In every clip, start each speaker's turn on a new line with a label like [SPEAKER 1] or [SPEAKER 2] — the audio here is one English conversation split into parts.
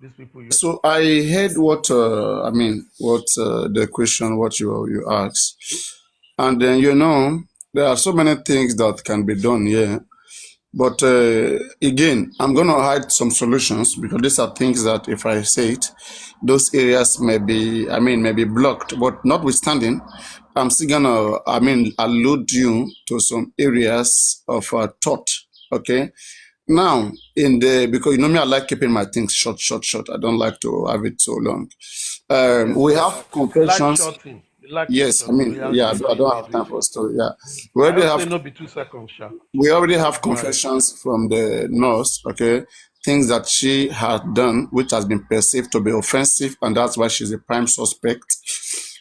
[SPEAKER 1] these people you.
[SPEAKER 2] So I heard what what the question what you asked, and then there are so many things that can be done here. But again, I'm going to hide some solutions because these are things that if I say it, those areas may be blocked. But notwithstanding, I'm still going to, allude you to some areas of thought. Okay. Now, because me, I like keeping my things short, short, short. I don't like to have it so long.
[SPEAKER 1] Yes,
[SPEAKER 2] We
[SPEAKER 1] yes.
[SPEAKER 2] have
[SPEAKER 1] You like
[SPEAKER 2] confessions.
[SPEAKER 1] short thing. You like it
[SPEAKER 2] Yes,
[SPEAKER 1] short. Oh, yeah,
[SPEAKER 2] yeah,
[SPEAKER 1] give
[SPEAKER 2] I
[SPEAKER 1] me,
[SPEAKER 2] don't
[SPEAKER 1] please,
[SPEAKER 2] have time
[SPEAKER 1] which
[SPEAKER 2] for
[SPEAKER 1] one?
[SPEAKER 2] story. Yeah,
[SPEAKER 1] I hope say no be 2 seconds, sha.
[SPEAKER 2] we already have
[SPEAKER 1] Go ahead.
[SPEAKER 2] confessions from the nurse, okay? Things that she had done, which has been perceived to be offensive, and that's why she's a prime suspect,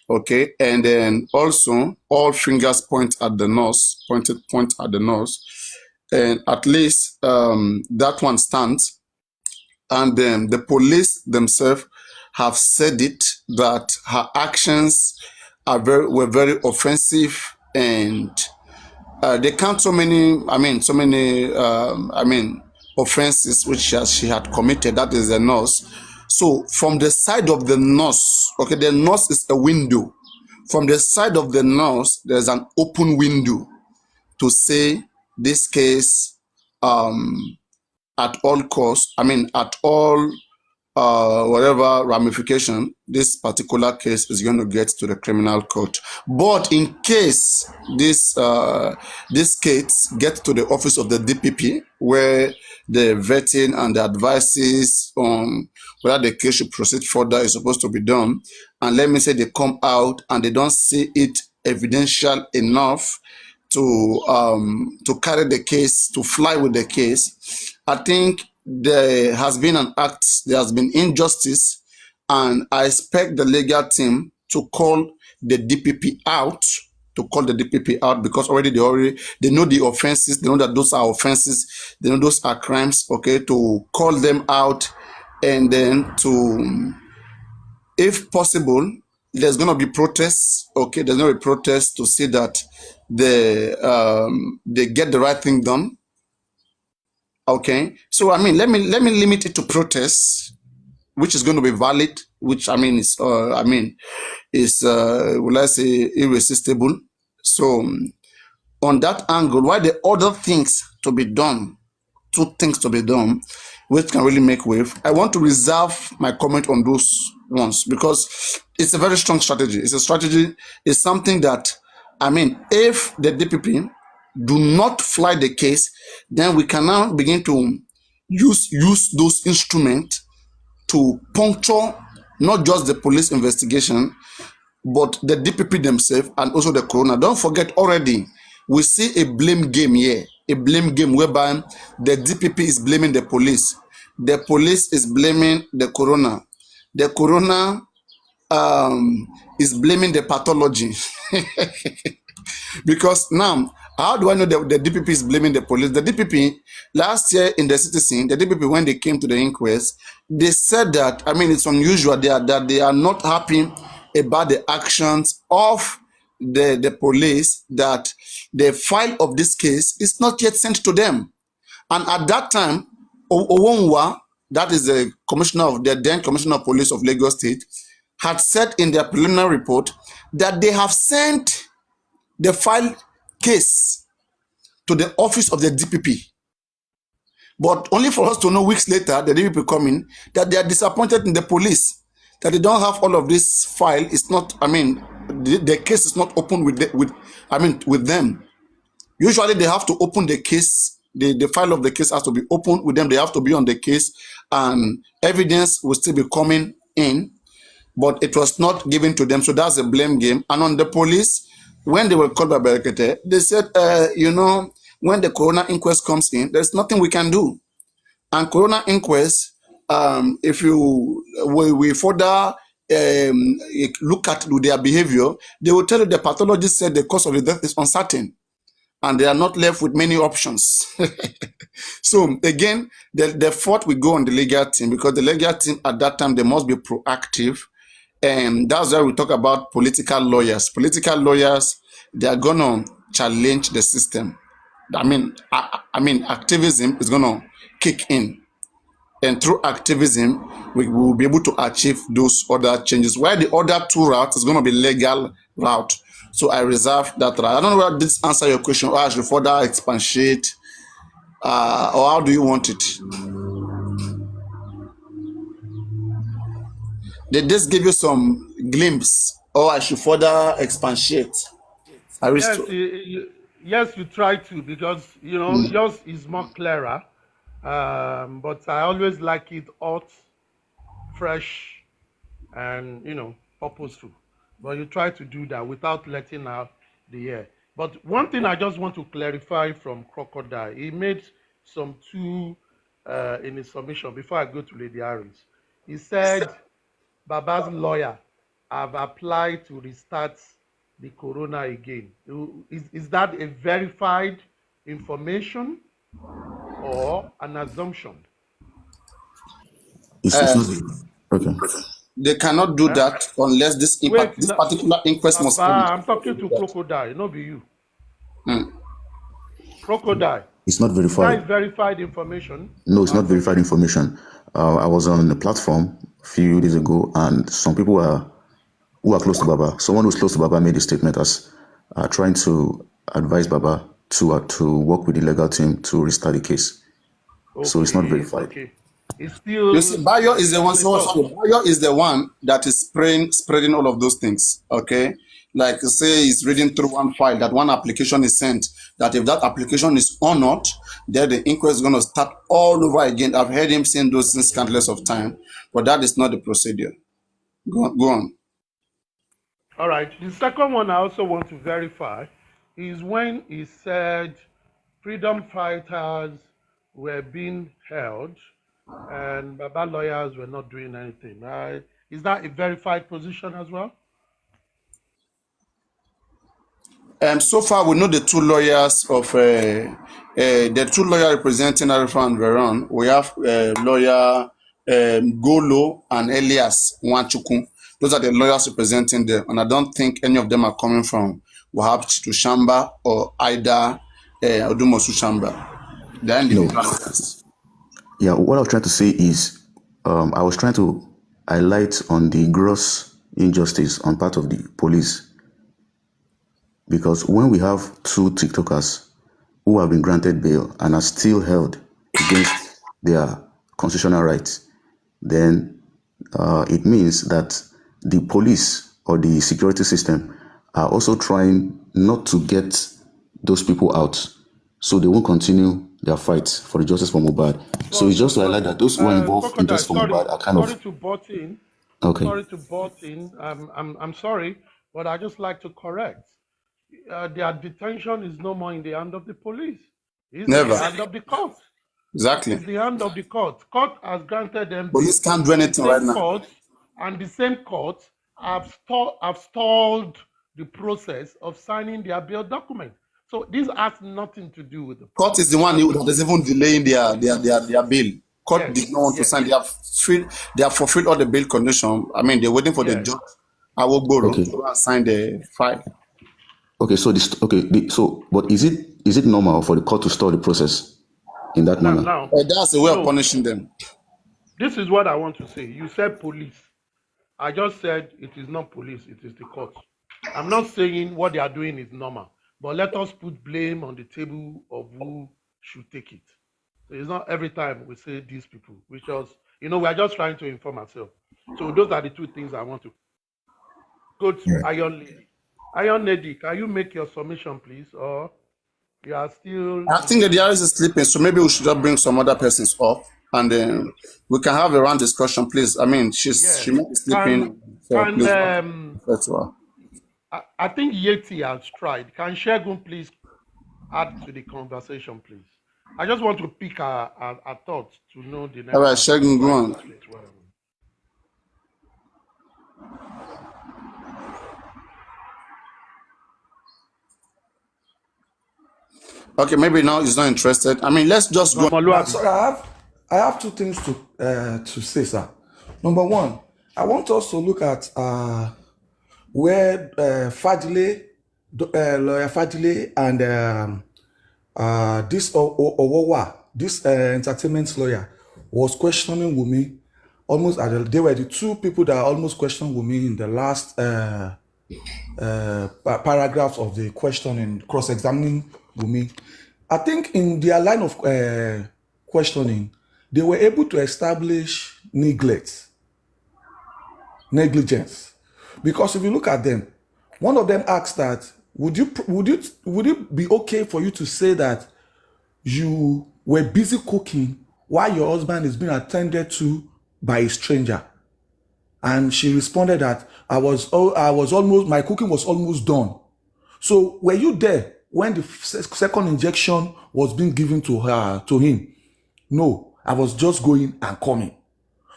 [SPEAKER 2] okay? And then also, all fingers point at the nurse, point at the nurse, and at least that one stands. And then the police themselves have said it that her actions were very offensive and they count so many, offenses which she had committed. That is the nurse. So from the side of the nurse, okay, the nurse is a window. From the side of the nurse, there's an open window to say this case at all costs. At all whatever ramification this particular case is going to get to the criminal court. But in case this case gets to the office of the DPP, where the vetting and the advices on whether the case should proceed further is supposed to be done, and let me say they come out and they don't see it evidential enough to carry the case, to fly with the case, I think there has been there has been injustice, and I expect the legal team to call the DPP out, because they know the offenses, they know that those are offenses, they know those are crimes, okay, to call them out, and then to, if possible, there's going to be protests, okay, there's going to be protests to see that they get the right thing done. Okay, so let me limit it to protests, which is going to be valid, which is will I say irresistible. So on that angle, why the other things to be done, two things to be done, which can really make wave. I want to reserve my comment on those ones because it's a very strong strategy. It's a strategy. It's something that if the DPP do not fly the case, then we can now begin to use those instruments to puncture not just the police investigation, but the DPP themselves and also the corona. Don't forget already, we see a blame game here, a blame game whereby the DPP is blaming the police is blaming the corona is blaming the pathology. Because now, how do I know that the DPP is blaming the police? The DPP, last year in the Citizen, the DPP, when they came to the inquest, they said that, it's unusual that they are not happy about the actions of the police, that the file of this case is not yet sent to them. And at that time, Owonwa, that is the then Commissioner of Police of Lagos State, had said in their preliminary report that they have sent the file case to the office of the DPP. But only for us to know weeks later, the DPP coming, that they are disappointed in the police, that they don't have all of this file. It's not, the case is not open with them. Usually they have to open the case, the file of the case has to be opened with them. They have to be on the case and evidence will still be coming in, but it was not given to them. So that's a blame game. And on the police, when they were called by Berekete, they said, when the corona inquest comes in, there's nothing we can do. And corona inquest, if we further look at their behavior, they will tell you the pathologist said the cause of the death is uncertain, and they are not left with many options. So again, the fault will go on the legal team, because the legal team at that time, they must be proactive. And that's why we talk about political lawyers. Political lawyers, they are going to challenge the system. Activism is going to kick in. and through activism, we will be able to achieve those other changes. While the other two routes is going to be legal route. So I reserve that route. I don't know whether this answer your question, or I should further expatiate, or how do you want it? Did this give you some glimpse, or I should further expatiate?
[SPEAKER 1] Yes, yes, you try to, because yours is more clearer. But I always like it hot, fresh, and purposeful. But you try to do that without letting out the air. But one thing I just want to clarify from Crocodile, he made some two in his submission before I go to Lady Harris. He said Baba's lawyer have applied to restart the corona again. Is that a verified information or an assumption?
[SPEAKER 3] It's not okay.
[SPEAKER 2] They cannot do that unless this particular inquest must come.
[SPEAKER 1] I'm talking to Crocodile, not be you. Crocodile.
[SPEAKER 3] It's not verified.
[SPEAKER 1] That is verified information.
[SPEAKER 3] No, it's not verified information. I was on the platform a few days ago, and some people who are close to Baba. Someone who's close to Baba made a statement as trying to advise Baba to work with the legal team to restart the case. Okay, so it's not verified.
[SPEAKER 1] Okay. It's still.
[SPEAKER 2] You see, Bayo is the one. Bayo is the one that is spreading all of those things. Okay, like say he's reading through one file that one application is sent. That if that application is honored, then the inquest is going to start all over again. I've heard him saying those things countless of time, but that is not the procedure. Go on.
[SPEAKER 1] All right. The second one I also want to verify is when he said freedom fighters were being held and Baba lawyers were not doing anything. Is that a verified position as well?
[SPEAKER 2] So far, we know the two lawyers of the two lawyers representing Arifa and Veron. We have lawyer Golo and Elias Wanchukwu. Those are the lawyers representing them, and I don't think any of them are coming from Wahab Chitu or Ida Odumosu Shamba. They're individual lawyers.
[SPEAKER 3] Yeah, what I was trying to say is, I was trying to highlight on the gross injustice on part of the police. Because when we have two TikTokers who have been granted bail and are still held against their constitutional rights, then it means that the police or the security system are also trying not to get those people out, so they won't continue their fight for the justice for Mohbad. So it's just to highlight that those who are involved in justice for Mohbad are kind of...
[SPEAKER 1] Sorry to butt in.
[SPEAKER 3] Okay.
[SPEAKER 1] Sorry to butt in. I'm sorry, but I just like to correct. Their detention is no more in the hand of the police. It's
[SPEAKER 2] Never.
[SPEAKER 1] in the hand of the court.
[SPEAKER 2] Exactly.
[SPEAKER 1] It's the hand of the court. Court has granted them.
[SPEAKER 2] Police can't do anything right now.
[SPEAKER 1] And the same court have stalled the process of signing their bail document. So this has nothing to do with the
[SPEAKER 2] court. Is the one that is even delaying their bail. Court did not want to sign. They have fulfilled all the bail conditions. I mean, they're waiting for the judge Awogboro to sign the file.
[SPEAKER 3] Okay, so but is it normal for the court to stall the process in that manner?
[SPEAKER 1] Now,
[SPEAKER 2] that's a way of punishing them.
[SPEAKER 1] This is what I want to say. You said police. I just said it is not police, it is the court. I'm not saying what they are doing is normal, but let us put blame on the table of who should take it. So it's not every time we say these people, we are just trying to inform ourselves. So those are the two things I want to go to. Iron Lady. Iron Lady, can you make your submission, please? Or you are still...
[SPEAKER 2] I think the DRS is sleeping, so maybe we should just bring some other persons up, and then we can have a round discussion, please. I mean, she may be sleeping.
[SPEAKER 1] I think Yeti has tried. Can Shegun please add to the conversation, please? I just want to pick our thoughts to know the next...
[SPEAKER 2] All right, Shegun, go on. Okay, maybe now he's not interested. I mean, let's just go.
[SPEAKER 4] Sorry, I have two things to say, sir. Number one, I want us to look at where Fadile, lawyer Fadile, and this Owowa, this entertainment lawyer, was questioning Wunmi almost they were the two people that almost questioned Wunmi in the last paragraphs of the questioning, cross-examining Wunmi. I think in their line of questioning, they were able to establish negligence. Because if you look at them, one of them asked that, would it be okay for you to say that you were busy cooking while your husband is being attended to by a stranger? And she responded that my cooking was almost done. So were you there when the second injection was being given to him? No, I was just going and coming.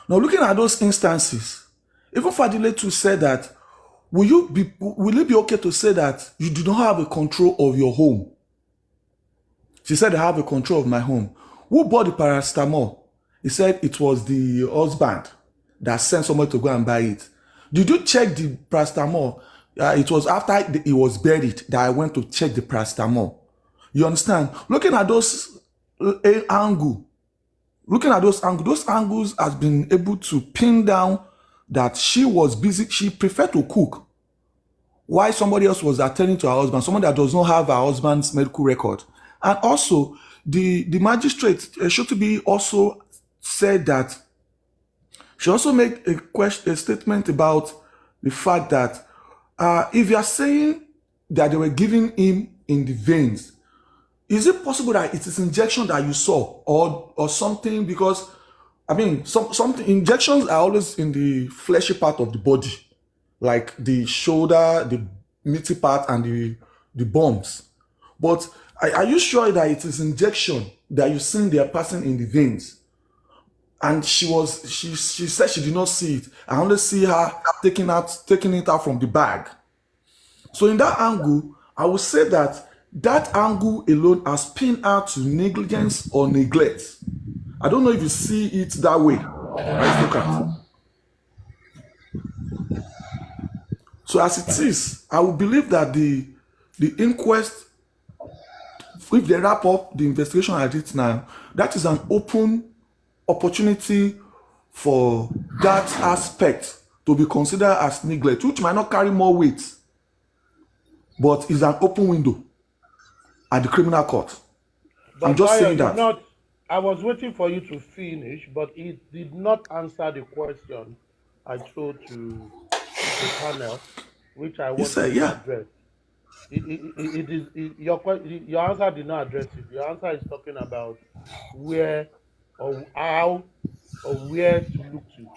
[SPEAKER 4] Now, looking at those instances, even Fadile too said that, will it be okay to say that you do not have a control of your home? She said, I have a control of my home. Who bought the paracetamol? He said it was the husband that sent somebody to go and buy it. Did you check the paracetamol? It was after it was buried that I went to check the paracetamol. You understand? Looking at those angles, those angles has been able to pin down that she was busy. She preferred to cook while somebody else was attending to her husband, someone that does not have her husband's medical record. And also, the magistrate, Shotubi, also said that she also made a statement about the fact that if you are saying that they were giving him in the veins, is it possible that it is injection that you saw or something? Because I mean, something injections are always in the fleshy part of the body, like the shoulder, the meaty part, and the bones. But are you sure that it is injection that you seen they are passing in the veins? And she said she did not see it. I only see her taking it out from the bag. So in that angle, I would say that angle alone has pinned out to negligence or neglect. I don't know if you see it that way. Let's look at it. So as it is, I would believe that the inquest, if they wrap up the investigation at it now, that is an open opportunity for that aspect to be considered as neglect, which might not carry more weight, but is an open window at the criminal court.
[SPEAKER 1] But
[SPEAKER 4] I'm just saying that.
[SPEAKER 1] I was waiting for you to finish, but it did not answer the question I threw to the panel, which I wanted to address. Your answer did not address it. Your answer is talking about where or how or where to look to.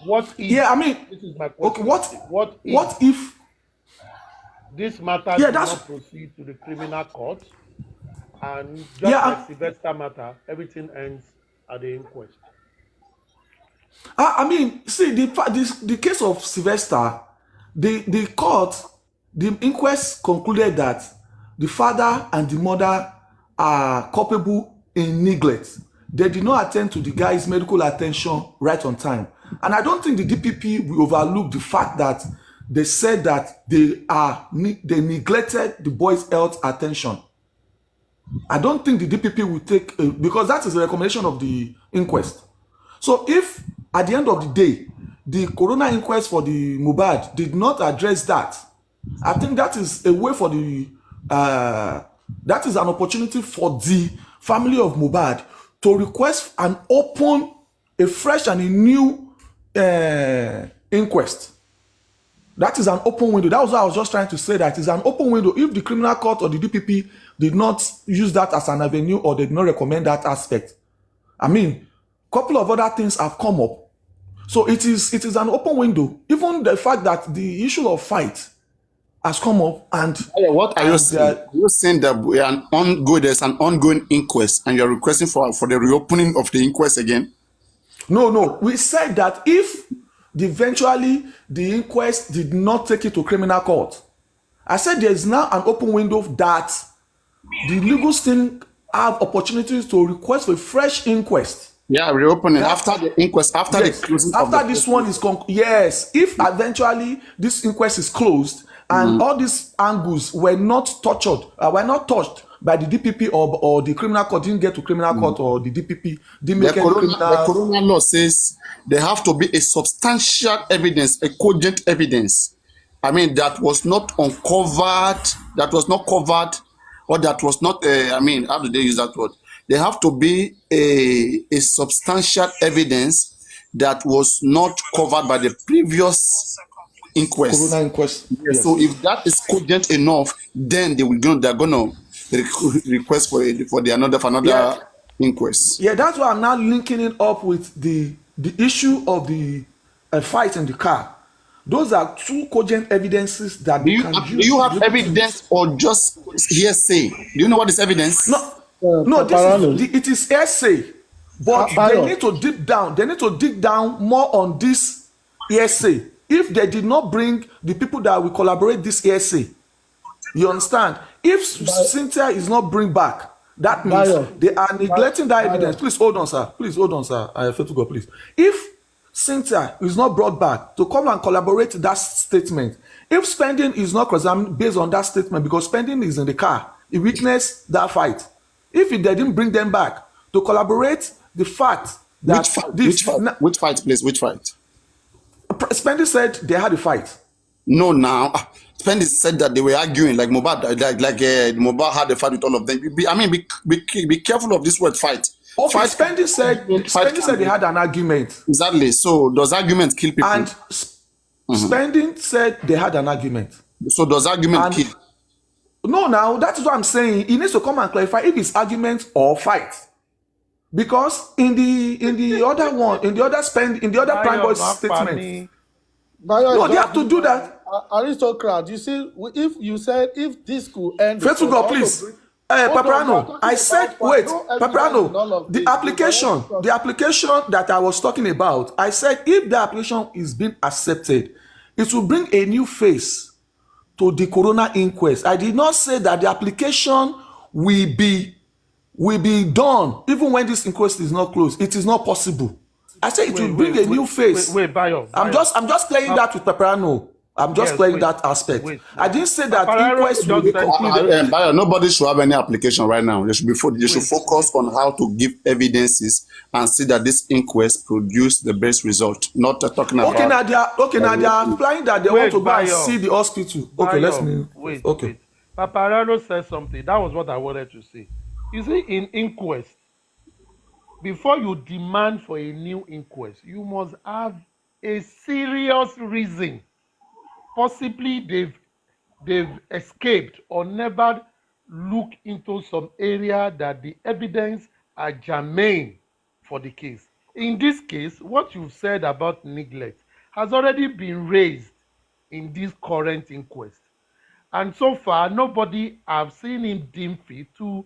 [SPEAKER 1] What if?
[SPEAKER 4] Yeah, I mean,
[SPEAKER 1] this is my question.
[SPEAKER 4] Okay,
[SPEAKER 1] what
[SPEAKER 4] if
[SPEAKER 1] this matter does not proceed to the criminal court, and just like Sylvester matter, everything ends at the inquest?
[SPEAKER 4] I mean, see, the case of Sylvester, the court, the inquest concluded that the father and the mother are culpable in neglect. They did not attend to the guy's medical attention right on time. And I don't think the DPP will overlook the fact that they said that they neglected the boy's health attention. I don't think the DPP will take, because that is a recommendation of the inquest. So if at the end of the day, the coroner inquest for the Mohbad did not address that, I think that is a way for that is an opportunity for the family of Mohbad to request a fresh and a new inquest. That is an open window. That was what I was just trying to say, that is an open window. If the criminal court or the DPP did not use that as an avenue or did not recommend that aspect, I mean, a couple of other things have come up. So it is an open window. Even the fact that the issue of fight has come up, and
[SPEAKER 2] what are you saying? You're saying that there's an ongoing inquest, and you're requesting for the reopening of the inquest again?
[SPEAKER 4] No. We said that if eventually the inquest did not take it to criminal court, I said there is now an open window that the legal team have opportunities to request for a fresh inquest.
[SPEAKER 2] Yeah, reopening after the inquest, after the closing of the
[SPEAKER 4] this one is yes. If eventually this inquest is closed and all these angles were not touched by the DPP or the criminal court didn't get to criminal court, or the DPP didn't make any
[SPEAKER 2] The
[SPEAKER 4] criminal.
[SPEAKER 2] Corona law says there have to be a substantial evidence, a cogent evidence. I mean, that was not uncovered, that was not covered, or that was not, I mean, how do they use that word? There have to be a substantial evidence that was not covered by the previous inquest.
[SPEAKER 4] Corona inquest. Yes.
[SPEAKER 2] So if that is cogent enough, then they're gonna request for another inquest.
[SPEAKER 4] Yeah, that's why I'm now linking it up with the issue of the fight in the car. Those are two cogent evidences that
[SPEAKER 2] Do you have evidence or just hearsay? Do you know what is evidence?
[SPEAKER 4] No, it is hearsay, but they need to dig down. They need to dig down more on this hearsay. If they did not bring the people that will collaborate this hearsay, you understand? If Cynthia is not bring back, that means they are neglecting that evidence. Please hold on, sir. Please hold on, sir. I have to go, please. If Cynthia is not brought back to come and collaborate that statement, if Spending is not examined based on that statement, because Spending is in the car, he witnessed that fight. If they didn't bring them back to collaborate the fact that
[SPEAKER 2] which fight, please? Which fight?
[SPEAKER 4] Spending said they had a fight.
[SPEAKER 2] No, now Spending said that they were arguing like Mohbad, Mohbad had a fight with all of them. Be careful of this word fight.
[SPEAKER 4] Okay,
[SPEAKER 2] fight.
[SPEAKER 4] Spending said they had an argument.
[SPEAKER 2] Exactly. So does argument kill people?
[SPEAKER 4] And Spending said they had an argument.
[SPEAKER 2] So does argument kill?
[SPEAKER 4] No, now that is what I'm saying. He needs to come and clarify if it's argument or fight. Because in the other one, in the other Prime Boy statement, no, they have to do that.
[SPEAKER 1] Aristocrat, you see, if this could end.
[SPEAKER 4] Faithful God, please. Paparano, I said, wait, Paparano, the application that I was talking about, I said if the application is being accepted, it will bring a new face to the Corona inquest. I did not say that the application will be done even when this inquest is not closed. It is not possible. I said it will bring a new face.
[SPEAKER 1] Bayo.
[SPEAKER 4] I'm just playing that with Paparano. I'm just playing that aspect. I didn't say that inquest will be completed.
[SPEAKER 2] Nobody should have any application right now. They should focus on how to give evidences and see that this inquest produced the best result. Not talking about.
[SPEAKER 4] Now they are implying that they want to go and see the hospital. Okay,
[SPEAKER 1] wait. Paparano said something. That was what I wanted to say. You see, in inquest, before you demand for a new inquest, you must have a serious reason. Possibly they've escaped or never look into some area that the evidence are germane for the case. In this case, what you've said about neglect has already been raised in this current inquest. And so far, nobody have seen him deem fit to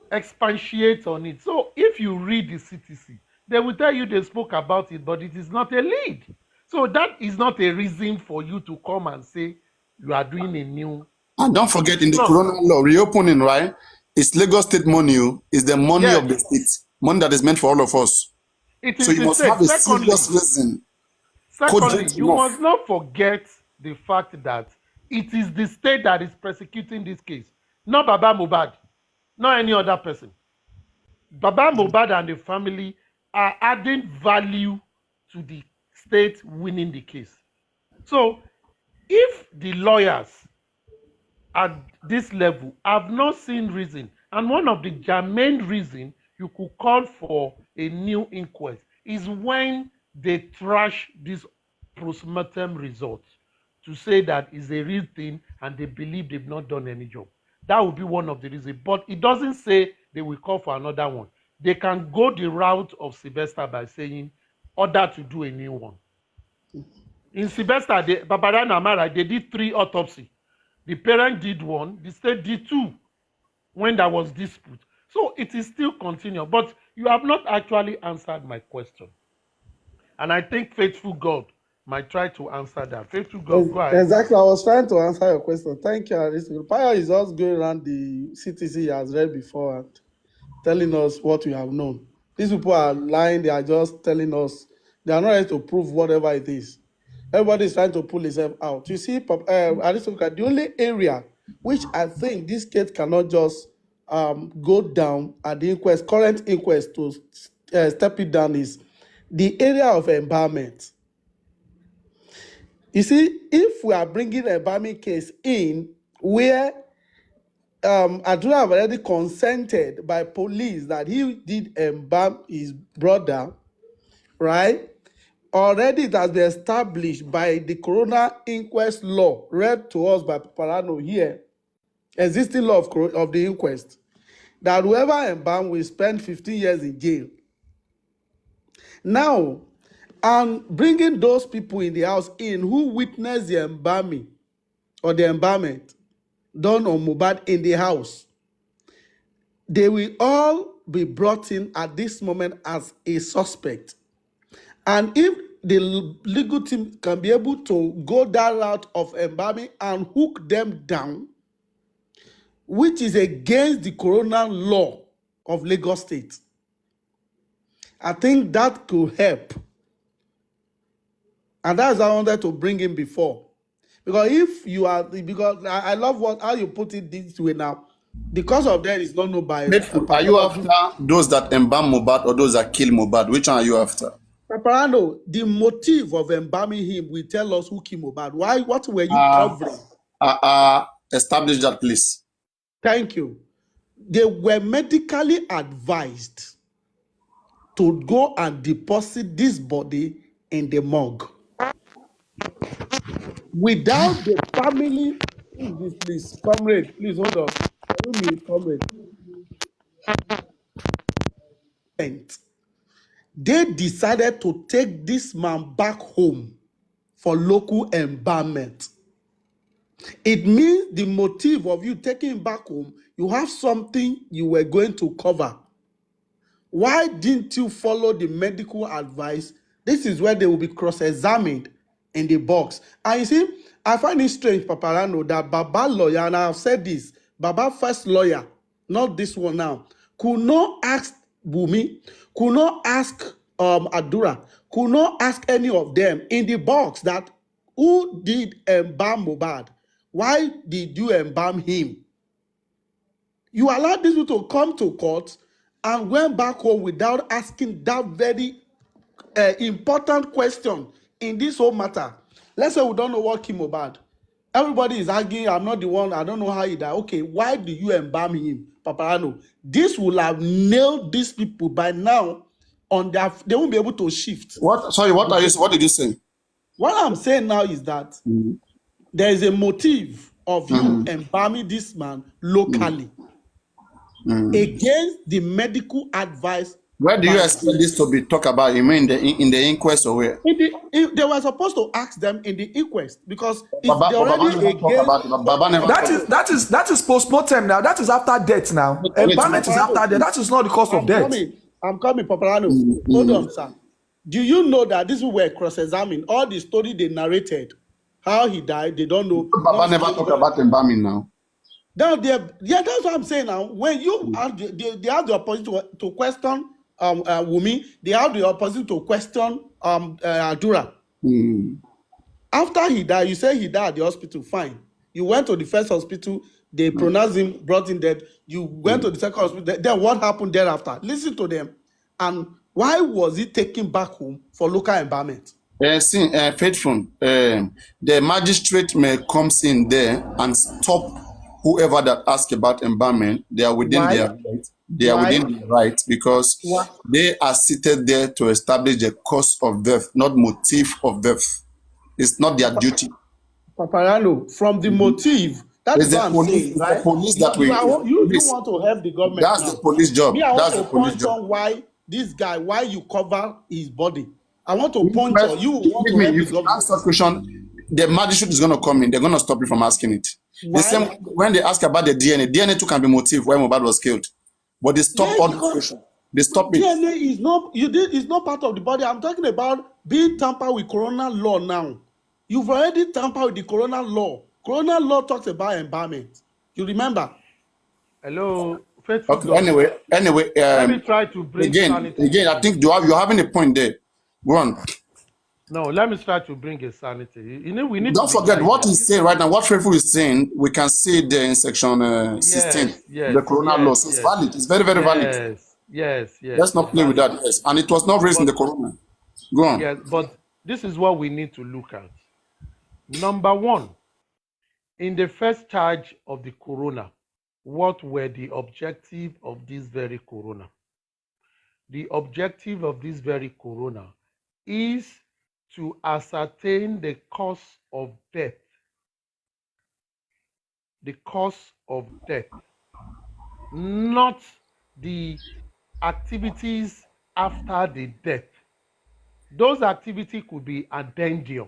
[SPEAKER 1] expatiate on it. So if you read the CTC, they will tell you they spoke about it, but it is not a lead. So that is not a reason for you to come and say you are doing a new.
[SPEAKER 2] And don't forget, in the Corona law, reopening, right? It's Lagos State money. It's the money of the state, money that is meant for all of us. So you must have a serious reason.
[SPEAKER 1] Secondly, you must not forget the fact that it is the state that is prosecuting this case, not Baba Mohbad, not any other person. Baba Mohbad and the family are adding value to the state winning the case. So if the lawyers at this level have not seen reason, and one of the germane reason you could call for a new inquest is when they trash this postmortem result to say that is a real thing and they believe they've not done any job. That would be one of the reasons. But it doesn't say they will call for another one. They can go the route of Sylvester by saying order to do a new one. In Sylvester, Paparano Amara, they did 3 autopsies. The parent did 1, the state did 2 when there was dispute. So it is still continuing. But you have not actually answered my question. And I think Faithful God might try to answer that. Faithful God, go ahead.
[SPEAKER 5] Exactly. I was trying to answer your question. Thank you, Aristotle. Paya is just going around the CTC he has read before and telling us what we have known. These people are lying. They are just telling us. They are not ready to prove whatever it is. Everybody is trying to pull himself out. You see, Aristotle, the only area which I think this case cannot just go down at the inquest, current inquest to step it down is the area of embalmment. You see, if we are bringing a embalming case in where Adura have already consented by police that he did embalm his brother, right? Already it has been established by the coroner inquest law read to us by Parano here, existing law of the inquest, that whoever embalmed will spend 15 years in jail. Now, I'm bringing those people in the house in who witnessed the embalming or the embalmment done on Mohbad in the house. They will all be brought in at this moment as a suspect. And if the legal team can be able to go that route of embalming and hook them down, which is against the coroner law of Lagos State, I think that could help. And that's what I wanted to bring in before. Because if you are, because I love how you put it this way now. The cause of death is not known by.
[SPEAKER 2] Faithful, are you after those that embalm Mohbad or those that kill Mohbad? Which one are you after?
[SPEAKER 5] Paparano, the motive of embalming him will tell us who killed Mohbad. Why? What were you covering?
[SPEAKER 2] Establish that, please.
[SPEAKER 5] Thank you. They were medically advised to go and deposit this body in the morgue. Without the family, please, comrade, please hold on. Comrade. They decided to take this man back home for local embalmment. It means the motive of you taking him back home, you have something you were going to cover. Why didn't you follow the medical advice? This is where they will be cross-examined in the box. And you see, I find it strange, Paparano, that Baba lawyer, and I've said this, Baba first lawyer, not this one now, could not ask Bumi, could not ask Adura, could not ask any of them in the box that who did embalm Mohbad? Why did you embalm him? You allowed these people to come to court and went back home without asking that very important question in this whole matter. Let's say we don't know what killed Mohbad. Everybody is arguing, I'm not the one, I don't know how he died. Okay, why do you embalm him, Paparano? This will have nailed these people by now. They won't be able to shift.
[SPEAKER 2] What? Sorry, what did you say?
[SPEAKER 5] What I'm saying now is that there is a motive of you embalming this man locally against the medical advice.
[SPEAKER 2] Where do you expect this to be talked about? You mean in the inquest or where?
[SPEAKER 5] They were supposed to ask them in the inquest because they already against.
[SPEAKER 4] That is post-mortem now. That is after death now. Embalmment is after death. That is not the cause of death.
[SPEAKER 5] I'm coming, Paparano. Hold on, sir. Do you know that these were cross-examined? All the story they narrated, how he died, they don't know.
[SPEAKER 2] Baba never talk about embalming now.
[SPEAKER 5] That's what I'm saying now. When you have they have the opportunity to question Wumi, they have the opportunity to question Adura. After he died, you say he died at the hospital, fine. You went to the first hospital, they pronounced him, brought him dead. You went to the second hospital, then what happened thereafter? Listen to them. And why was he taken back home for local embalmment?
[SPEAKER 2] Faithful, the magistrate may comes in there and stop whoever that asks about embalmment. They are within their right. They are within their right because they are seated there to establish the cause of death, not motive of death. It's not their duty.
[SPEAKER 5] Paparano, from the motive, that's what I'm saying, right?
[SPEAKER 2] The police that
[SPEAKER 5] you want to help the government.
[SPEAKER 2] That's
[SPEAKER 5] now.
[SPEAKER 2] the police job.
[SPEAKER 5] Me, I want
[SPEAKER 2] that's
[SPEAKER 5] to
[SPEAKER 2] the police
[SPEAKER 5] point
[SPEAKER 2] job.
[SPEAKER 5] on why this guy, why you cover his body. I want to point on you. Want to help
[SPEAKER 2] if you ask that question, the magistrate is going to come in. They're going to stop you from asking it. Why? The same when they ask about the DNA too can be motive why Mohbad was killed. But they stop all the question. They stop it.
[SPEAKER 5] DNA is not is not part of the body. I'm talking about being tampered with corona law now. You've already tampered with the corona law. Corona law talks about embalmment. You remember?
[SPEAKER 1] Hello.
[SPEAKER 2] Okay. Anyway.
[SPEAKER 1] Let me try to bring
[SPEAKER 2] again. I think you're having a point there. Go on.
[SPEAKER 1] No, let me try to bring a sanity. You know, we need to
[SPEAKER 2] Don't
[SPEAKER 1] be
[SPEAKER 2] forget what
[SPEAKER 1] guided.
[SPEAKER 2] he's saying right now. What Faithful is saying, we can see it there in section 16, the Corona law. So it's valid. It's very, very valid.
[SPEAKER 1] Yes.
[SPEAKER 2] Let's not
[SPEAKER 1] It's
[SPEAKER 2] play with
[SPEAKER 1] valid.
[SPEAKER 2] that. Yes, and it was not raised in
[SPEAKER 1] But
[SPEAKER 2] the Corona. Go on.
[SPEAKER 1] yes, but this is what we need to look at. Number one, in the first charge of the Corona, what were the objective of this very Corona? The objective of this very Corona is to ascertain the cause of death. The cause of death, not the activities after the death. Those activities could be addendum.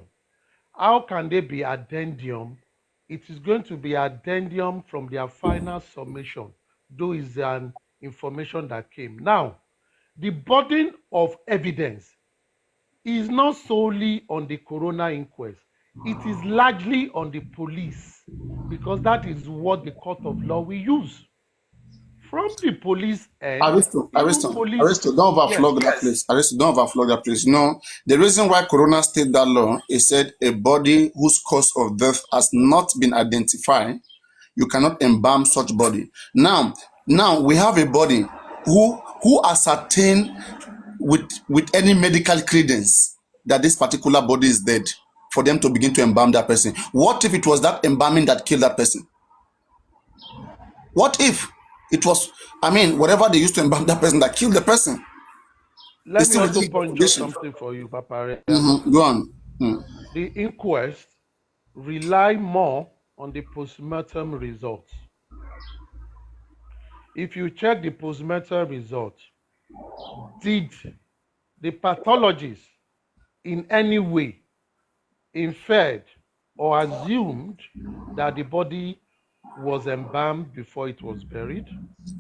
[SPEAKER 1] How can they be addendum? It is going to be addendum from their final summation, though is an information that came. Now, the burden of evidence is not solely on the Corona inquest. It is largely on the police, because that is what the court of law will use. From the police end,
[SPEAKER 2] Aristo, don't overflog that place. Aristo, don't overflog that place. No, the reason why Corona state that law is said a body whose cause of death has not been identified, you cannot embalm such body. Now we have a body who ascertain with any medical credence that this particular body is dead for them to begin to embalm that person. What if it was that embalming that killed that person? What if it was, whatever they used to embalm that person that killed the person?
[SPEAKER 1] Let me also point out something for you, Papa.
[SPEAKER 2] Go on.
[SPEAKER 1] The inquest rely more on the postmortem results. If you check the postmortem results, did the pathologist in any way inferred or assumed that the body was embalmed before it was buried?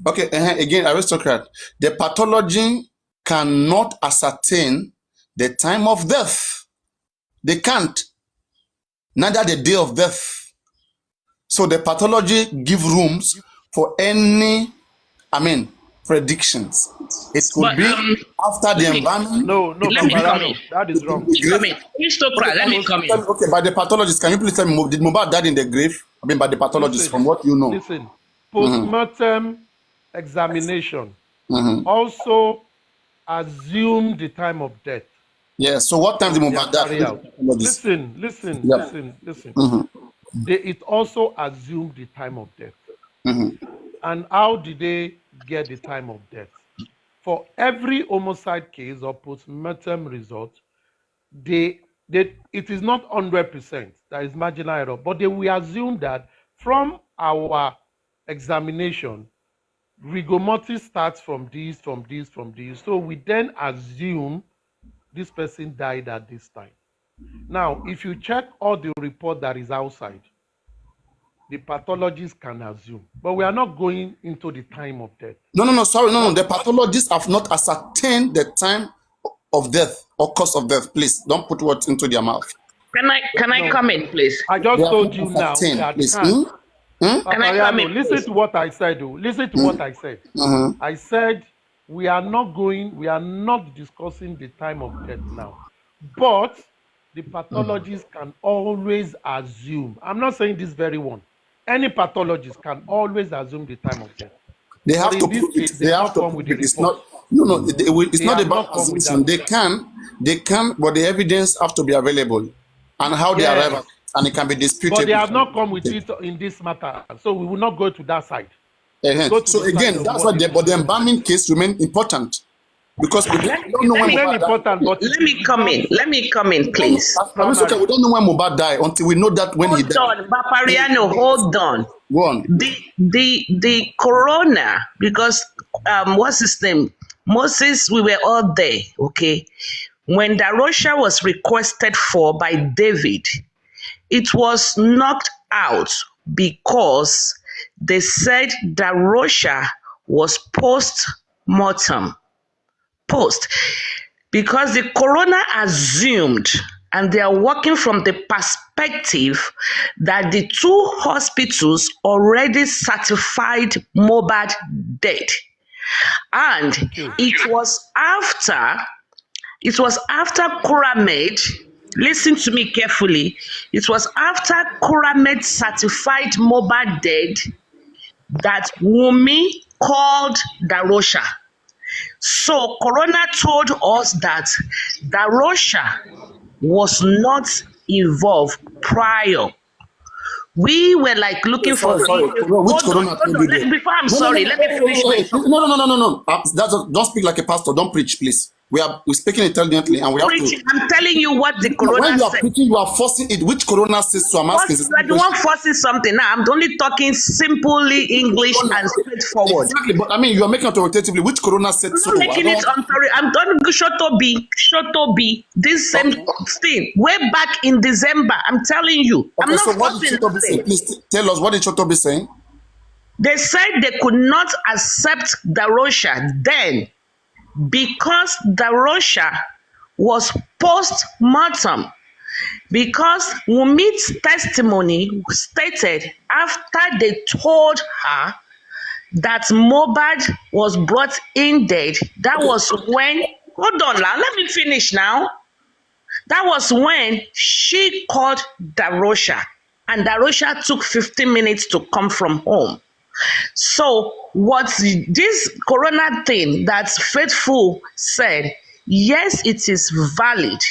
[SPEAKER 2] Okay, again, aristocrat, the pathology cannot ascertain the time of death. They can't. Neither the day of death. So the pathology give rooms for any, predictions. It could be after the embalming.
[SPEAKER 1] No, that is wrong.
[SPEAKER 6] Let me come in.
[SPEAKER 2] Okay, by the pathologist, can you please tell me, did Mohbad die in the grave? By the pathologist, from what you know.
[SPEAKER 1] Listen, postmortem examination also assume the time of death.
[SPEAKER 2] Yes, so what time did Mohbad die?
[SPEAKER 1] Listen. It also assumed the time of death. And how did they get the time of death? For every homicide case or postmortem result, it is not 100%. There is marginal error, but they will assume that from our examination, rigor mortis starts from this. So we then assume this person died at this time. Now, if you check all the report that is outside, the pathologist can assume, but we are not going into the time of death.
[SPEAKER 2] No. The pathologists have not ascertained the time of death or cause of death. Please don't put words into their mouth.
[SPEAKER 6] Can I come in, please?
[SPEAKER 1] I just told you now that
[SPEAKER 6] Can I come in?
[SPEAKER 1] Listen to what I said. Listen to what I said. I said we are not discussing the time of death now, but the pathologists can always assume. I'm not saying this very one. Any pathologist can always assume the time of death.
[SPEAKER 2] They have to prove it. They have to prove it. It's not. No. It's not about assumption. They can, but the evidence have to be available, and how they arrive, and it can be disputed.
[SPEAKER 1] But they have not come with it in this matter, so we will not go to that side.
[SPEAKER 2] So again, that's why the embalming case remain important. Because we don't know when Mohbad died.
[SPEAKER 6] Let me come in, please.
[SPEAKER 2] We don't know when Mohbad died until we know that when he died.
[SPEAKER 6] Hold on, Bapariano, hold on.
[SPEAKER 2] Go on.
[SPEAKER 6] The Corona, because what's his name? Moses, we were all there, okay? When Darosha was requested for by David, it was knocked out because they said Darosha was post-mortem. Because the coroner assumed, and they are working from the perspective that the two hospitals already certified Mohbad dead. And it was after Kuramed listen to me carefully. It was after Kuramed certified Mohbad dead that Wunmi called Darosha. So Corona told us that Darosha was not involved prior. We were like looking for
[SPEAKER 2] Sorry. Which Corona told you that?
[SPEAKER 6] Before I'm sorry, let me finish my talk.
[SPEAKER 2] No. Don't speak like a pastor. Don't preach, please. We're speaking intelligently, and we have to.
[SPEAKER 6] I'm telling you what the
[SPEAKER 2] When
[SPEAKER 6] Corona
[SPEAKER 2] you are
[SPEAKER 6] said.
[SPEAKER 2] preaching, you are forcing it. Which Corona says so? I'm asking.
[SPEAKER 6] You are the one forcing something. Now I'm only talking simply English and straightforward.
[SPEAKER 2] Exactly, but I mean, you are making authoritatively. Which Corona said so?
[SPEAKER 6] I'm not making it. I'm sorry. I'm done. Shotobi. This same thing way back in December. I'm telling you. I'm
[SPEAKER 2] Okay,
[SPEAKER 6] not
[SPEAKER 2] so what did
[SPEAKER 6] forcing
[SPEAKER 2] Shotobi say?
[SPEAKER 6] nothing.
[SPEAKER 2] Please tell us, what did Shotobi saying?
[SPEAKER 6] They said they could not accept Darosha then because Darosha was post-mortem. Because Wunmi's testimony stated after they told her that Mohbad was brought in dead, that was when, hold on now, let me finish now. That was when she called Darosha, and Darosha took 15 minutes to come from home. So what's this Corona thing that Faithful said, yes, it is valid,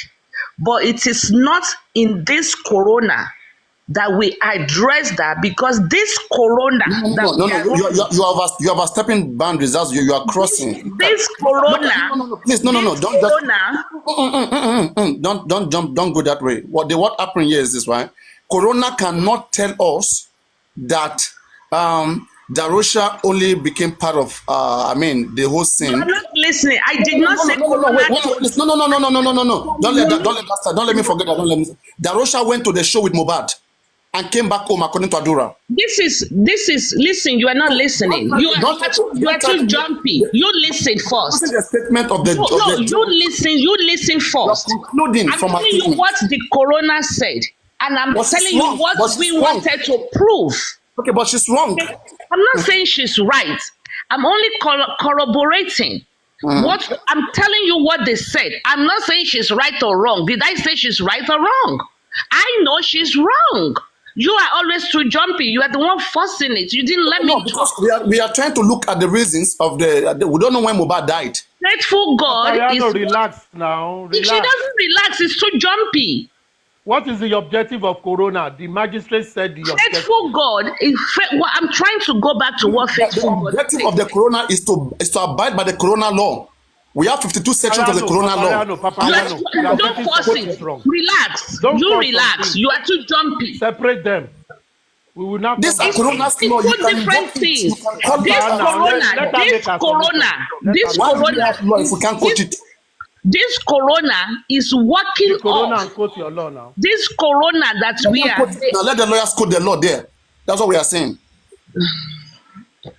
[SPEAKER 6] but it is not in this Corona that we address that, because this Corona
[SPEAKER 2] No. You are overstepping boundaries. That's you are crossing.
[SPEAKER 6] this Corona,
[SPEAKER 2] No. Please, no.
[SPEAKER 6] this
[SPEAKER 2] Don't just.
[SPEAKER 6] Corona,
[SPEAKER 2] Don't jump. Don't go that way. What happened here is this, right? Corona cannot tell us that Darosha only became part of the whole scene.
[SPEAKER 6] I'm not listening. I did not say Corona.
[SPEAKER 2] No. Don't let that start. Don't let me forget that. Darosha went to the show with Mohbad and came back home according to Adura.
[SPEAKER 6] This is listen, you are not listening. You are too jumpy. You listen first.
[SPEAKER 2] This is the statement of the.
[SPEAKER 6] You listen first.
[SPEAKER 2] Concluding
[SPEAKER 6] I'm
[SPEAKER 2] from
[SPEAKER 6] telling you what the Corona said, and I'm telling you what we wanted to prove.
[SPEAKER 2] Okay, but she's wrong.
[SPEAKER 6] I'm not saying she's right. I'm only corroborating. What I'm telling you what they said. I'm not saying she's right or wrong. Did I say she's right or wrong? I know she's wrong. You are always too jumpy. You are the one forcing it. You didn't let me talk.
[SPEAKER 2] We are trying to look at the reasons of the we don't know when Mohbad died.
[SPEAKER 6] Faithful God is
[SPEAKER 1] relax now. Relax.
[SPEAKER 6] She doesn't relax. It's too jumpy.
[SPEAKER 1] What is the objective of Corona? The magistrate said the objective.
[SPEAKER 6] Faithful God is. Well, I'm trying to go back to what Faithful God.
[SPEAKER 2] The objective of the Corona is to abide by the Corona law. We have 52 sections of the Corona law.
[SPEAKER 6] Don't force it. Relax. Relax. You are too jumpy.
[SPEAKER 1] Separate them. We will not.
[SPEAKER 2] This Corona law.
[SPEAKER 6] Two different things. This Corona.
[SPEAKER 2] If we can't quote it.
[SPEAKER 6] This Corona is working
[SPEAKER 1] and quote your law now.
[SPEAKER 6] This Corona that we are.
[SPEAKER 2] Now let the lawyers quote the law there. That's what we are saying.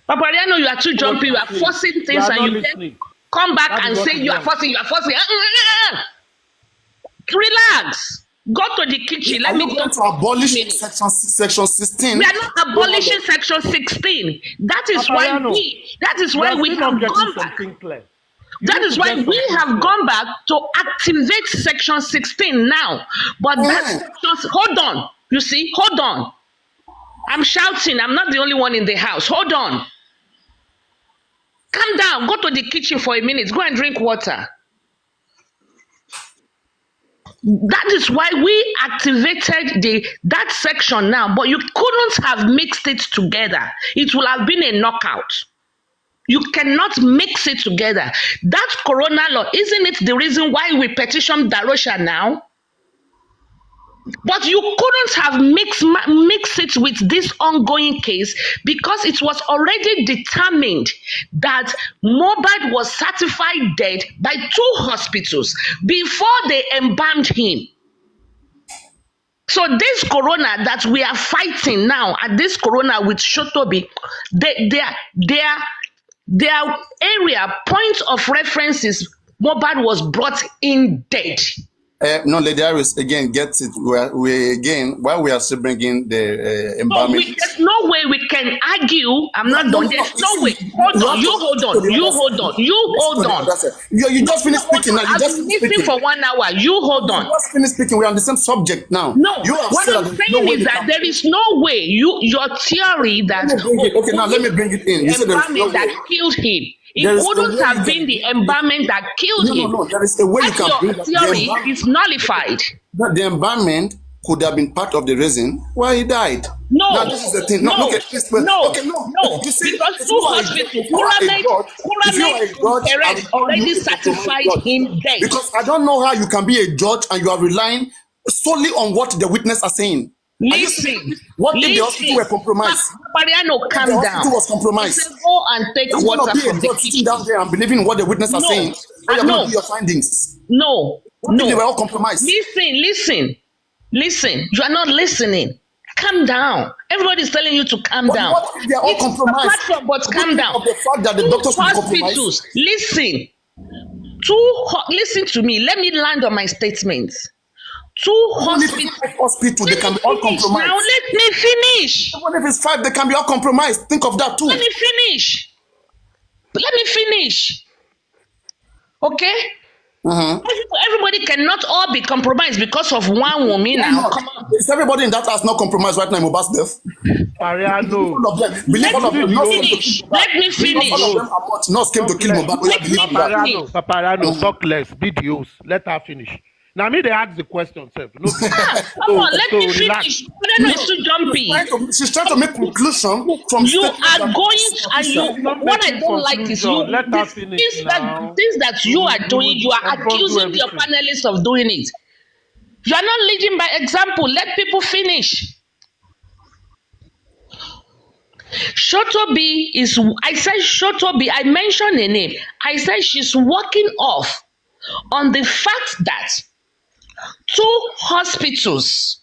[SPEAKER 6] Papariano, you are too jumpy. You are forcing things, and you then come back and say you are forcing. Relax. Go to the kitchen. Let me
[SPEAKER 2] talk to abolish section 16.
[SPEAKER 6] We are not abolishing section 16. That is why we have gone back. That is why we have gone back to activate section 16 now. But that section, hold on. You see, hold on. I'm shouting. I'm not the only one in the house. Hold on. Calm down. Go to the kitchen for a minute. Go and drink water. That is why we activated that section now. But you couldn't have mixed it together. It will have been a knockout. You cannot mix it together. That Corona law, isn't it the reason why we petitioned Darosha now? But you couldn't have mixed it with this ongoing case, because it was already determined that Mohbad was certified dead by 2 hospitals before they embalmed him. So this Corona that we are fighting now, at this Corona with Shotobi, their area, point of references, Mohbad was brought in dead.
[SPEAKER 2] No, Lady Iris again gets it. We again, while we are still bringing the
[SPEAKER 6] So
[SPEAKER 2] embalming.
[SPEAKER 6] there's no way we can argue. I'm not done. There's no way. Hold on. You hold on. You hold on. You hold on.
[SPEAKER 2] You just finished speaking now. You
[SPEAKER 6] I've
[SPEAKER 2] just
[SPEAKER 6] been
[SPEAKER 2] finished
[SPEAKER 6] listening
[SPEAKER 2] speaking.
[SPEAKER 6] for 1 hour. You hold on.
[SPEAKER 2] You just finished speaking. We're on the same subject now.
[SPEAKER 6] No,
[SPEAKER 2] You have
[SPEAKER 6] what
[SPEAKER 2] said
[SPEAKER 6] I'm
[SPEAKER 2] that
[SPEAKER 6] saying is that there is no way your theory that
[SPEAKER 2] okay, now let me bring it in. You said there is no
[SPEAKER 6] embalming that
[SPEAKER 2] way.
[SPEAKER 6] killed him. It
[SPEAKER 2] There is a
[SPEAKER 6] wouldn't
[SPEAKER 2] way
[SPEAKER 6] have
[SPEAKER 2] you
[SPEAKER 6] been
[SPEAKER 2] can-
[SPEAKER 6] the embalming that killed him.
[SPEAKER 2] No. There is a way you
[SPEAKER 6] That
[SPEAKER 2] can bring
[SPEAKER 6] your
[SPEAKER 2] the
[SPEAKER 6] theory
[SPEAKER 2] embalming.
[SPEAKER 6] is nullified.
[SPEAKER 2] The embalmment could have been part of the reason why he died.
[SPEAKER 6] No,
[SPEAKER 2] Now this is the thing. No,
[SPEAKER 6] no,
[SPEAKER 2] look at this. Okay,
[SPEAKER 6] no.
[SPEAKER 2] You see,
[SPEAKER 6] Because
[SPEAKER 2] if
[SPEAKER 6] two
[SPEAKER 2] you are a
[SPEAKER 6] hospitals,
[SPEAKER 2] judge- if you are a judge,
[SPEAKER 6] Perez
[SPEAKER 2] I will
[SPEAKER 6] already
[SPEAKER 2] you to
[SPEAKER 6] certified
[SPEAKER 2] judge.
[SPEAKER 6] him dead.
[SPEAKER 2] Because I don't know how you can be a judge and you are relying solely on what the witness are saying. Are you
[SPEAKER 6] Listen,
[SPEAKER 2] saying- what if the hospital were compromised?
[SPEAKER 6] Mariano,
[SPEAKER 2] If
[SPEAKER 6] calm
[SPEAKER 2] the
[SPEAKER 6] down.
[SPEAKER 2] hospital was compromised.
[SPEAKER 6] He said, go and take
[SPEAKER 2] You want
[SPEAKER 6] water
[SPEAKER 2] to be a
[SPEAKER 6] from the
[SPEAKER 2] judge sitting
[SPEAKER 6] kitchen.
[SPEAKER 2] down there and believing what the witness are
[SPEAKER 6] No,
[SPEAKER 2] saying? Or you're
[SPEAKER 6] no.
[SPEAKER 2] going to do your findings?
[SPEAKER 6] No,
[SPEAKER 2] What if they were
[SPEAKER 6] no.
[SPEAKER 2] all compromised?
[SPEAKER 6] Listen. You are not listening. Calm down. Everybody's telling you to calm
[SPEAKER 2] But
[SPEAKER 6] down.
[SPEAKER 2] what if they are all
[SPEAKER 6] It's a
[SPEAKER 2] compromised?
[SPEAKER 6] platform, but
[SPEAKER 2] Do you
[SPEAKER 6] calm
[SPEAKER 2] think
[SPEAKER 6] down.
[SPEAKER 2] of the fact that the
[SPEAKER 6] Two
[SPEAKER 2] doctors will be compromised?
[SPEAKER 6] hospitals. Listen. Listen to me. Let me land on my statements. Two
[SPEAKER 2] Even if
[SPEAKER 6] hospitals.
[SPEAKER 2] it's five hospitals, they can be all
[SPEAKER 6] Finish
[SPEAKER 2] compromised.
[SPEAKER 6] now. Let me finish.
[SPEAKER 2] Even if it's 5, they can be all compromised. Think of that too.
[SPEAKER 6] Let me finish. Okay? Everybody cannot all be compromised because of one woman now. Come on.
[SPEAKER 2] Is everybody in that house not compromised right now in Mohbad's death?
[SPEAKER 1] Mariano.
[SPEAKER 2] All of them. Believe all of them.
[SPEAKER 6] Let
[SPEAKER 2] Not
[SPEAKER 6] me
[SPEAKER 2] came to
[SPEAKER 6] finish.
[SPEAKER 2] kill Mohbad.
[SPEAKER 6] Let me
[SPEAKER 2] Believe all
[SPEAKER 6] finish.
[SPEAKER 2] of them are what? Not came to kill
[SPEAKER 1] Talk
[SPEAKER 2] Mohbad.
[SPEAKER 1] less.
[SPEAKER 2] Oh, yeah, believe that.
[SPEAKER 1] Paparano, talk less. Be the host. Let her finish. Now, me, they ask the question, sir. No,
[SPEAKER 6] Come on, let me
[SPEAKER 1] relax.
[SPEAKER 6] finish. I don't know, it's too jumpy.
[SPEAKER 2] She's trying to make conclusion from
[SPEAKER 6] You
[SPEAKER 2] statements
[SPEAKER 6] are
[SPEAKER 2] that-
[SPEAKER 6] going and you.
[SPEAKER 1] not
[SPEAKER 6] What I
[SPEAKER 1] making
[SPEAKER 6] don't like is you.
[SPEAKER 1] conclusion. Let her finish now.
[SPEAKER 6] Things that you are doing, you are
[SPEAKER 1] Don't do
[SPEAKER 6] accusing your
[SPEAKER 1] everything.
[SPEAKER 6] panelists of doing it. You are not leading by example. Let people finish. Shotobi is. I said Shotobi. I mentioned a name. I said she's walking off on the fact that 2 hospitals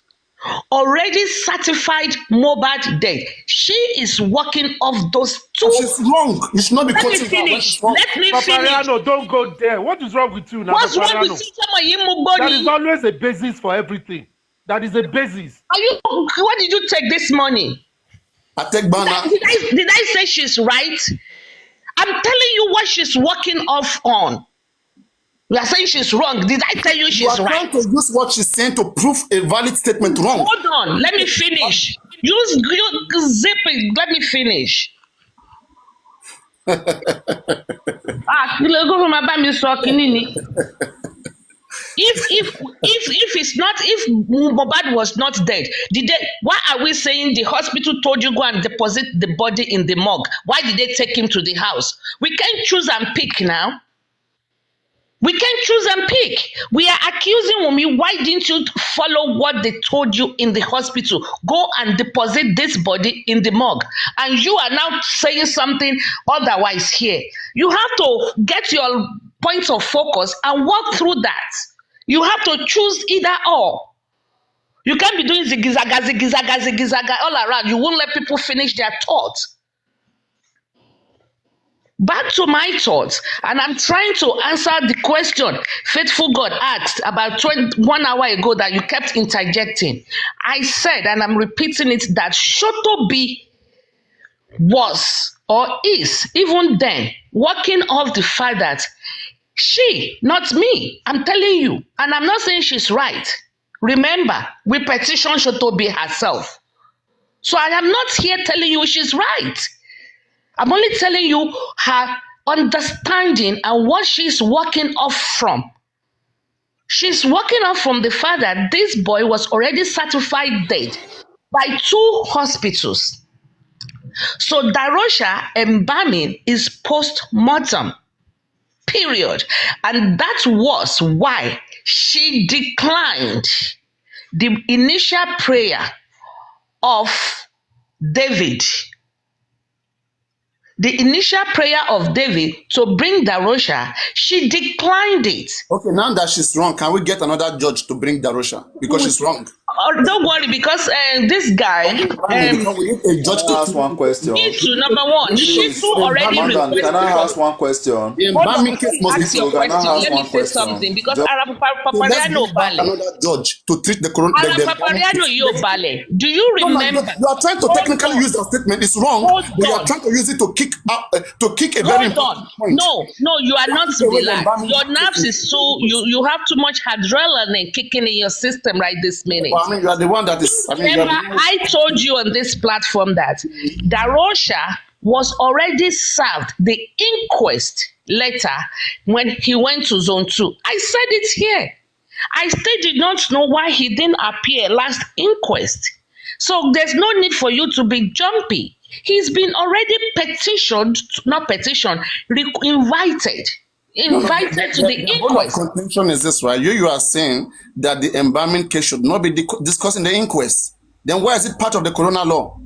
[SPEAKER 6] already certified Mohbad dead. She is working off those 2.
[SPEAKER 2] She's wrong. You should not be
[SPEAKER 6] Let me
[SPEAKER 2] quoting her when
[SPEAKER 6] finish.
[SPEAKER 2] she's wrong.
[SPEAKER 6] Let me finish.
[SPEAKER 1] Papariano, don't go there. What is wrong with you now,
[SPEAKER 6] What's wrong
[SPEAKER 1] Papariano?
[SPEAKER 6] with Sistema Yimu
[SPEAKER 1] There is
[SPEAKER 6] body?
[SPEAKER 1] always a basis for everything. That is a basis.
[SPEAKER 6] Are you? What did you take this morning?
[SPEAKER 2] I take banner.
[SPEAKER 6] Did I say she's right? I'm telling you what she's working off on. You are saying she's wrong. Did I tell you
[SPEAKER 2] You
[SPEAKER 6] she's
[SPEAKER 2] are
[SPEAKER 6] right?
[SPEAKER 2] trying to use what she's saying to prove a valid statement wrong.
[SPEAKER 6] Hold on. Let me finish. Use zip it. Let me finish. Go from my bam is talking in it. If it's not, if Mohbad was not dead, why are we saying the hospital told you go and deposit the body in the morgue? Why did they take him to the house? We can't choose and pick now. We can't choose and pick. We are accusing Wunmi. Why didn't you follow what they told you in the hospital? Go and deposit this body in the morgue. And you are now saying something otherwise here. You have to get your points of focus and work through that. You have to choose either or. You can't be doing zigzaga all around. You won't let people finish their thoughts. Back to my thoughts, and I'm trying to answer the question Faithful God asked about 1 hour ago that you kept interjecting. I said, and I'm repeating it, that Shotobi was or is, even then, working off the fact that she, not me, I'm telling you, and I'm not saying she's right. Remember, we petitioned Shotobi herself. So I am not here telling you she's right. I'm only telling you her understanding and what she's working off from. She's working off from the fact that this boy was already certified dead by 2 hospitals. So Darosha embalming is post-mortem, period. And that was why she declined the initial prayer of David. The initial prayer of David to bring Darosha, she declined it.
[SPEAKER 2] Okay, now that she's wrong, can we get another judge to bring Darosha? Because she's wrong.
[SPEAKER 6] don't worry, because this guy
[SPEAKER 2] Because we need a judge
[SPEAKER 7] Can I
[SPEAKER 2] to
[SPEAKER 7] ask one question?
[SPEAKER 6] Shitu, number one,
[SPEAKER 7] Please,
[SPEAKER 6] Shitu already
[SPEAKER 7] Morgan, can I
[SPEAKER 6] requested.
[SPEAKER 7] ask one question?
[SPEAKER 2] the
[SPEAKER 6] Hold on,
[SPEAKER 2] embalming
[SPEAKER 6] before
[SPEAKER 2] case
[SPEAKER 6] you
[SPEAKER 2] must be
[SPEAKER 6] ask your
[SPEAKER 7] Can I
[SPEAKER 6] question,
[SPEAKER 7] ask
[SPEAKER 6] let me
[SPEAKER 7] one
[SPEAKER 6] say
[SPEAKER 7] question?
[SPEAKER 6] something, because
[SPEAKER 7] Just,
[SPEAKER 2] So let's
[SPEAKER 6] Papariano
[SPEAKER 2] bring back
[SPEAKER 6] Bale.
[SPEAKER 2] another judge to treat the corona.
[SPEAKER 6] Papariano Yobale. Do you
[SPEAKER 2] No, my
[SPEAKER 6] remember?
[SPEAKER 2] God, you are trying to
[SPEAKER 6] Hold
[SPEAKER 2] technically
[SPEAKER 6] on.
[SPEAKER 2] use the statement. It's wrong,
[SPEAKER 6] Hold
[SPEAKER 2] but you are
[SPEAKER 6] on.
[SPEAKER 2] trying to use it to kick out, to kick a very
[SPEAKER 6] Hold on.
[SPEAKER 2] important point.
[SPEAKER 6] No, you are not
[SPEAKER 2] Take away the
[SPEAKER 6] relaxed.
[SPEAKER 2] embalming
[SPEAKER 6] Your nerves
[SPEAKER 2] case.
[SPEAKER 6] is so you have too much adrenaline kicking in your system right this minute.
[SPEAKER 2] But I mean, you are the one that is. I mean, you are
[SPEAKER 6] Remember,
[SPEAKER 2] the one.
[SPEAKER 6] I told you on this platform that Darosha was already served the inquest letter when he went to Zone 2. I said it here. I still did not know why he didn't appear last inquest. So there's no need for you to be jumpy. He's been already petitioned, not petitioned, invited to the
[SPEAKER 2] The whole of
[SPEAKER 6] inquest.
[SPEAKER 2] contention is this, right? You are saying that the embalming case should not be discussed in the inquest. Then why is it part of the corona law?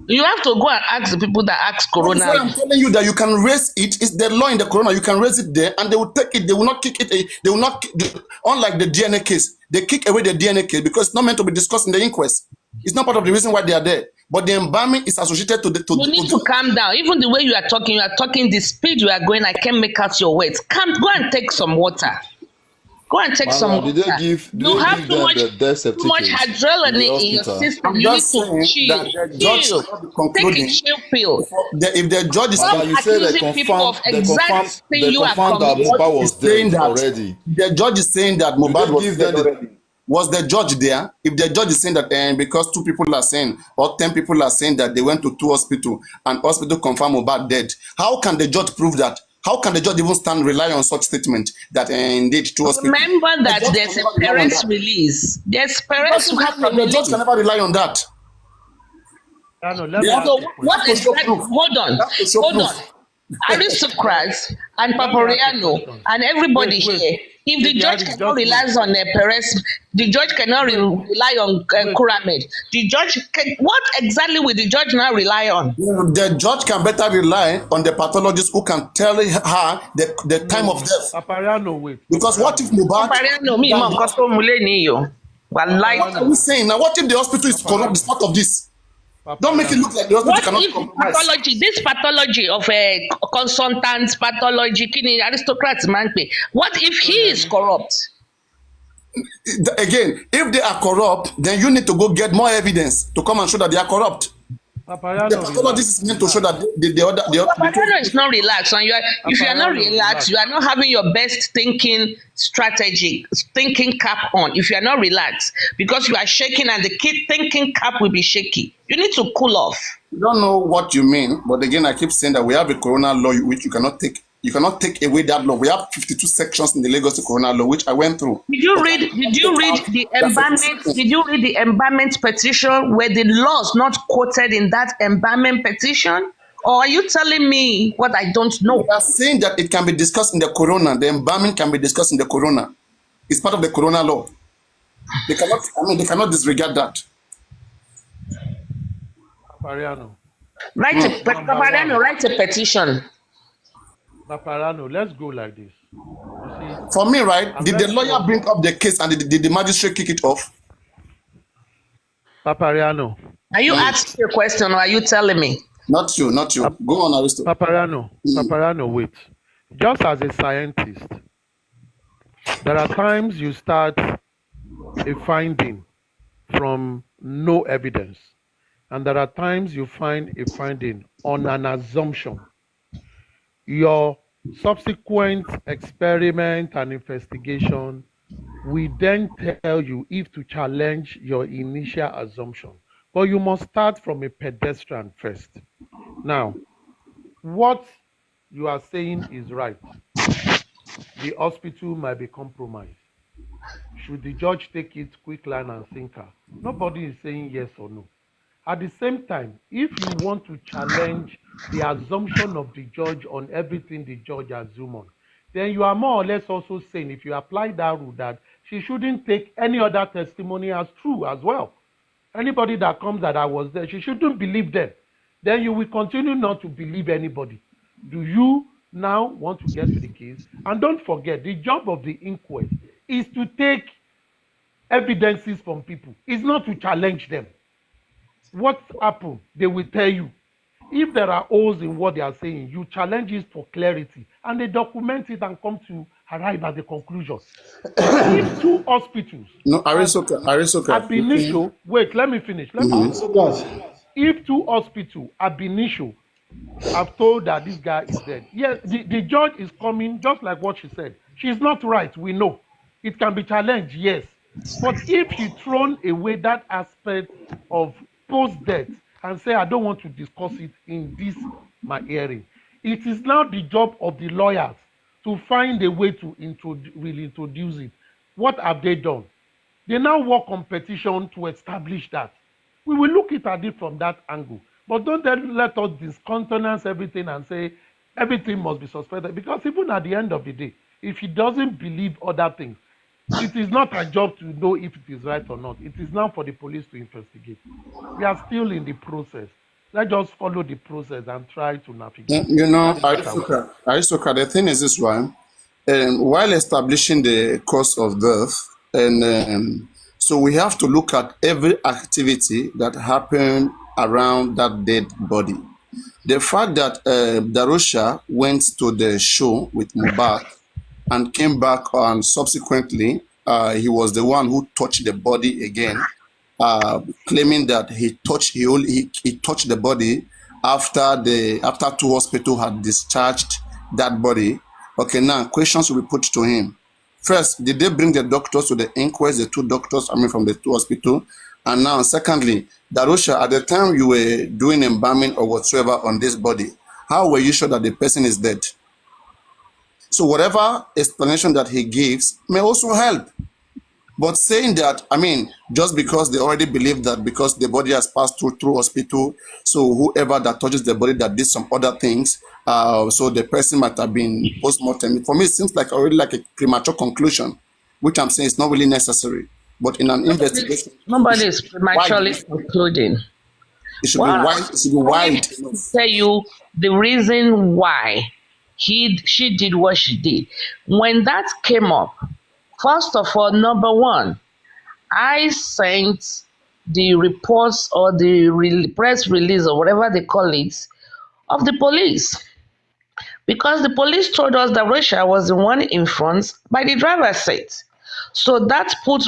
[SPEAKER 6] You have to go and ask the people that ask
[SPEAKER 2] That is
[SPEAKER 6] Corona.
[SPEAKER 2] why I'm telling you that you can raise it. It's the law in the corona. You can raise it there, and they will take it. They will not kick it. They will not. Unlike the DNA case, they kick away the DNA case because it's not meant to be discussed in the inquest. It's not part of the reason why they are there. But the embalming is associated to the.
[SPEAKER 6] You need to calm down. Even the way you are talking the speed you are going, I can't make out your words. Go and take some water. Go and take some water.
[SPEAKER 7] Did they give
[SPEAKER 6] You have
[SPEAKER 7] them the death
[SPEAKER 6] too much
[SPEAKER 7] certificate
[SPEAKER 6] adrenaline in your
[SPEAKER 7] hospital?
[SPEAKER 6] system.
[SPEAKER 2] I'm
[SPEAKER 6] You need
[SPEAKER 2] just
[SPEAKER 6] to
[SPEAKER 2] saying
[SPEAKER 6] chill.
[SPEAKER 2] that the judge
[SPEAKER 6] Chill.
[SPEAKER 2] cannot be
[SPEAKER 6] Take a
[SPEAKER 2] concluding.
[SPEAKER 6] chill pill.
[SPEAKER 2] If the judge is
[SPEAKER 6] Stop
[SPEAKER 7] You say they
[SPEAKER 6] accusing people of exact thing
[SPEAKER 7] they
[SPEAKER 6] you are
[SPEAKER 7] confirmed that
[SPEAKER 6] committing.
[SPEAKER 7] Mohbad was
[SPEAKER 2] saying
[SPEAKER 7] dead
[SPEAKER 2] that
[SPEAKER 7] already.
[SPEAKER 2] the judge is saying that Mohbad
[SPEAKER 7] they
[SPEAKER 2] was
[SPEAKER 7] give
[SPEAKER 2] dead
[SPEAKER 7] them the-
[SPEAKER 2] already. Was the judge there? If the judge is saying that because 2 people are saying or 10 people are saying that they went to 2 hospitals and hospital confirmed Mohbad dead, how can the judge prove that? How can the judge even rely on such statement that indeed 2 hospitals?
[SPEAKER 6] Remember that
[SPEAKER 2] The judge
[SPEAKER 6] there's
[SPEAKER 2] can
[SPEAKER 6] a
[SPEAKER 2] never rely on
[SPEAKER 6] parents
[SPEAKER 2] that.
[SPEAKER 6] release. There's parents
[SPEAKER 2] The judge
[SPEAKER 6] release.
[SPEAKER 2] can never rely on that.
[SPEAKER 1] Let me
[SPEAKER 2] They have
[SPEAKER 1] ask
[SPEAKER 6] So
[SPEAKER 1] a question.
[SPEAKER 6] what
[SPEAKER 2] to show
[SPEAKER 6] exactly?
[SPEAKER 2] proof.
[SPEAKER 6] Hold on,
[SPEAKER 2] They have to show
[SPEAKER 6] hold
[SPEAKER 2] proof.
[SPEAKER 6] on. Aristocrats and
[SPEAKER 1] Let me ask a
[SPEAKER 6] Papariano
[SPEAKER 1] question.
[SPEAKER 6] and everybody
[SPEAKER 1] Wait.
[SPEAKER 6] here. If the
[SPEAKER 1] Lady
[SPEAKER 6] judge
[SPEAKER 1] Harris,
[SPEAKER 6] cannot
[SPEAKER 1] just
[SPEAKER 6] rely
[SPEAKER 1] wait.
[SPEAKER 6] on the Perez, the judge cannot rely on
[SPEAKER 1] Wait.
[SPEAKER 6] Kuramed. The judge what exactly will the judge now rely on?
[SPEAKER 2] The judge can better rely on the pathologist who can tell her the time of death.
[SPEAKER 1] Papariano, wait.
[SPEAKER 2] Because what if Mohbad?
[SPEAKER 6] Papariano, me, mom, custom muleni
[SPEAKER 2] What are we saying now? What if the hospital is corrupt? It's part of this. Don't make it look like the hospital
[SPEAKER 6] What
[SPEAKER 2] cannot
[SPEAKER 6] if
[SPEAKER 2] compromise.
[SPEAKER 6] this pathology of a consultant pathology, kini aristocrats man pe? What if he is corrupt?
[SPEAKER 2] Again, if they are corrupt, then you need to go get more evidence to come and show that they are corrupt. The pathologist is meant to show that
[SPEAKER 6] Papariano is not relaxed, and if you are not
[SPEAKER 1] Papariano,
[SPEAKER 6] relaxed, you are not having your best thinking cap on. If you are not relaxed, because you are shaking, and the kid thinking cap will be shaky. You need to cool off.
[SPEAKER 2] You don't know what you mean, but again, I keep saying that we have a corona law which you cannot take away that law. We have 52 sections in the Lagos corona law, which I went through.
[SPEAKER 6] Did you read the embalmment? Did you read the embalmment petition? Were the laws not quoted in that embalmment petition? Or are you telling me what I don't know?
[SPEAKER 2] We are saying that it can be discussed in the corona. The embalming can be discussed in the corona. It's part of the corona law. They cannot disregard that.
[SPEAKER 1] Papariano.
[SPEAKER 6] Papariano, write a petition.
[SPEAKER 1] Papariano, let's go like this. You see,
[SPEAKER 2] For me, right, did the lawyer bring up the case and did the magistrate kick it off?
[SPEAKER 1] Papariano.
[SPEAKER 6] Are you asking a question or are you telling me?
[SPEAKER 2] Not you. Go on, Aristo.
[SPEAKER 1] Papariano, wait. Just as a scientist, there are times you start a finding from no evidence, and there are times you find a finding on an assumption. Your subsequent experiment and investigation will then tell you if to challenge your initial assumption. But you must start from a pedestrian first. Now, what you are saying is right. The hospital might be compromised. Should the judge take it quick line and sinker? Nobody is saying yes or no. At the same time, if you want to challenge the assumption of the judge on everything the judge assumes on, then you are more or less also saying, if you apply that rule, that she shouldn't take any other testimony as true as well. Anybody that comes that I was there, she shouldn't believe them. Then you will continue not to believe anybody. Do you now want to get to the case? And don't forget, the job of the inquest is to take evidences from people. It's not to challenge them. What happened? They will tell you. If there are holes in what they are saying, you challenge it for clarity and they document it and come to arrive at the conclusion. If two hospitals
[SPEAKER 2] No,
[SPEAKER 1] at
[SPEAKER 2] Aristoka.
[SPEAKER 1] initio, wait, let me finish. If two hospitals at initio have told that this guy is dead, yes, the judge is coming, just like what she said. She's not right, we know. It can be challenged, yes. But if she thrown away that aspect of post-death and say, I don't want to discuss it in this, my hearing, it is now the job of the lawyers to find a way to reintroduce it. What have they done? They now work on petition to establish that. We will look at it from that angle. But don't let us discountenance everything and say everything must be suspended. Because even at the end of the day, if he doesn't believe other things, it is not our job to know if it is right or not. It is now for the police to investigate. We are still in the process. Let's just follow the process and try to navigate.
[SPEAKER 2] You know, Aristoka, the thing is this one. While establishing the cause of death, and so we have to look at every activity that happened around that dead body. The fact that Darusha went to the show with Mohbad and came back and subsequently he was the one who touched the body again, claiming that he touched the body after two hospitals had discharged that body. Okay, now questions will be put to him. First, did they bring the doctors to the inquest, the two doctors, from the two hospitals? And now, secondly, Darusha, at the time you were doing embalming or whatsoever on this body, how were you sure that the person is dead? So whatever explanation that he gives may also help. But saying that, just because they already believe that because the body has passed through hospital, so whoever that touches the body that did some other things, so the person might have been post-mortem. For me, it seems like already like a premature conclusion, which I'm saying is not really necessary. But in an investigation,
[SPEAKER 6] nobody is prematurely concluding.
[SPEAKER 2] It should be wide. It should be wide.
[SPEAKER 6] To tell you the reason why she did what she did. When that came up, first of all, number one, I sent the reports or the press release or whatever they call it of the police. Because the police told us that Russia was the one in front by the driver's seat. So that put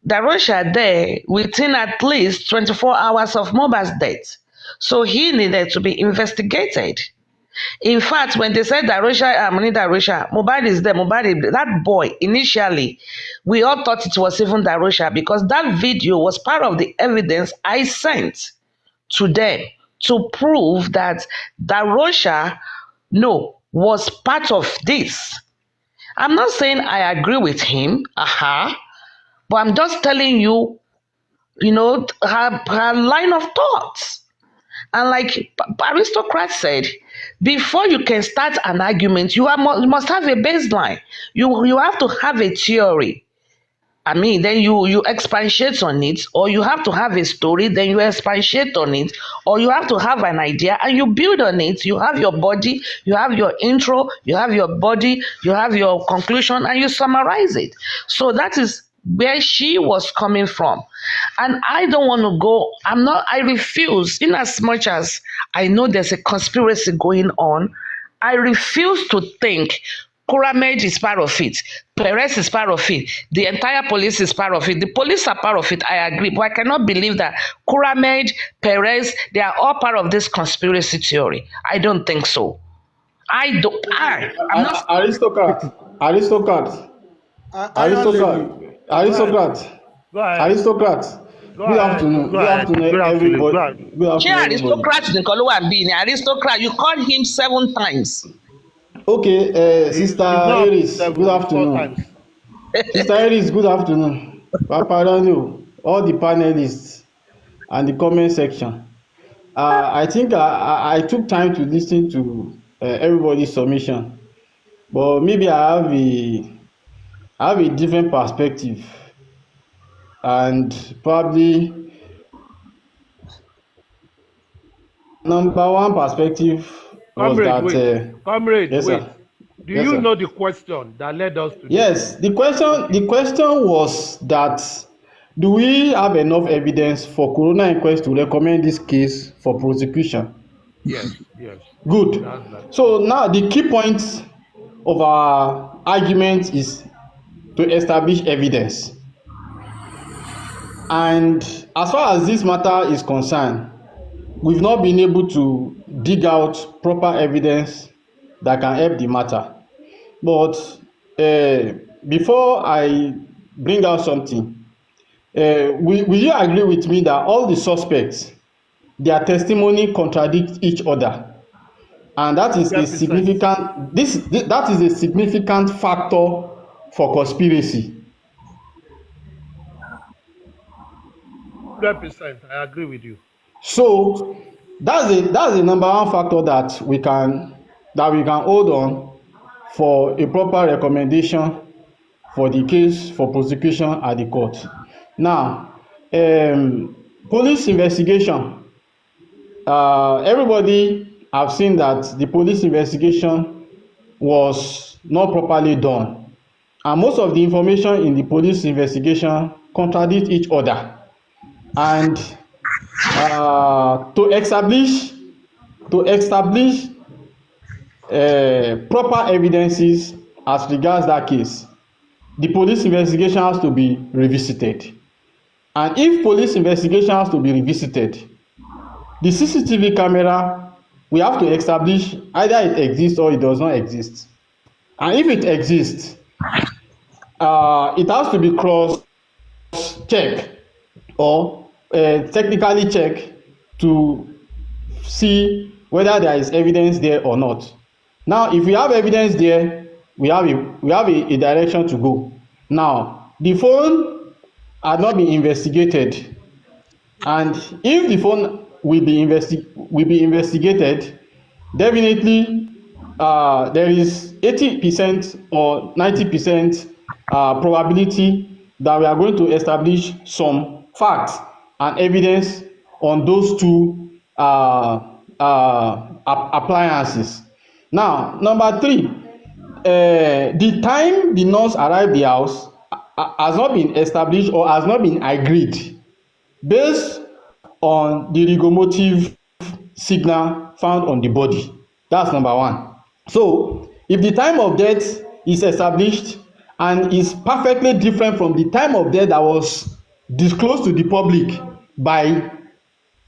[SPEAKER 6] Darusha there within at least 24 hours of Mohbad's death. So he needed to be investigated. In fact, when they said Mohbad is there, that boy, initially, we all thought it was even Darusha because that video was part of the evidence I sent to them to prove that Darusha, was part of this. I'm not saying I agree with him, but I'm just telling you, her line of thoughts. And like Aristocrat said, before you can start an argument, you must have a baseline. You have to have a theory. Then you expatiate on it, or you have to have a story, then you expatiate on it, or you have to have an idea and you build on it. You have your body, you have your intro, you have your body, you have your conclusion, and you summarize it. So that is where she was coming from. And I don't want to go, I refuse, in as much as I know there's a conspiracy going on, I refuse to think Kuramed is part of it, Perez is part of it, the entire police is part of it. The police are part of it, I agree, but I cannot believe that Kuramed, Perez, they are all part of this conspiracy theory. I don't think so.
[SPEAKER 7] Aristocrat. Good afternoon. Good afternoon, everybody.
[SPEAKER 6] Aristocrat, you called him 7 times.
[SPEAKER 7] Okay, Sister Iris, good afternoon. Sister Iris, good afternoon. Papa Daniel, all the panelists and the comment section. I think I took time to listen to everybody's submission, but maybe I have a different perspective, and probably number one perspective was
[SPEAKER 1] Comrade,
[SPEAKER 7] that.
[SPEAKER 1] Comrade,
[SPEAKER 7] Yes,
[SPEAKER 1] wait.
[SPEAKER 7] sir.
[SPEAKER 1] Do
[SPEAKER 7] Yes,
[SPEAKER 1] you
[SPEAKER 7] sir.
[SPEAKER 1] know the question that led us to this?
[SPEAKER 7] Yes, the question was that do we have enough evidence for coroner inquest to recommend this case for prosecution?
[SPEAKER 1] Yes, yes.
[SPEAKER 7] Good.
[SPEAKER 1] That's that.
[SPEAKER 7] So now the key point of our argument is to establish evidence. And as far as this matter is concerned, we've not been able to dig out proper evidence that can help the matter. But before I bring out something, will you agree with me that all the suspects, their testimony contradict each other? And that is a
[SPEAKER 1] 100%.
[SPEAKER 7] significant that is a significant factor for conspiracy.
[SPEAKER 1] 100%. I agree with you.
[SPEAKER 7] So that's a number one factor that we can hold on for a proper recommendation for the case for prosecution at the court. Now, police investigation. Everybody have seen that the police investigation was not properly done, and most of the information in the police investigation contradict each other. And to establish proper evidences as regards that case, the police investigation has to be revisited. And if police investigation has to be revisited, the CCTV camera, we have to establish either it exists or it does not exist. And if it exists, it has to be cross-checked or technically checked to see whether there is evidence there or not. Now, if we have evidence there, we have a direction to go. Now, the phone had not been investigated, and if the phone will be investigated, definitely there is 80% or 90% probability that we are going to establish some facts and evidence on those two appliances. Now, number 3, the time the nurse arrived the house has not been established or has not been agreed based on the rigomotive signal found on the body. That's number 1. So, if the time of death is established and is perfectly different from the time of death that was disclosed to the public by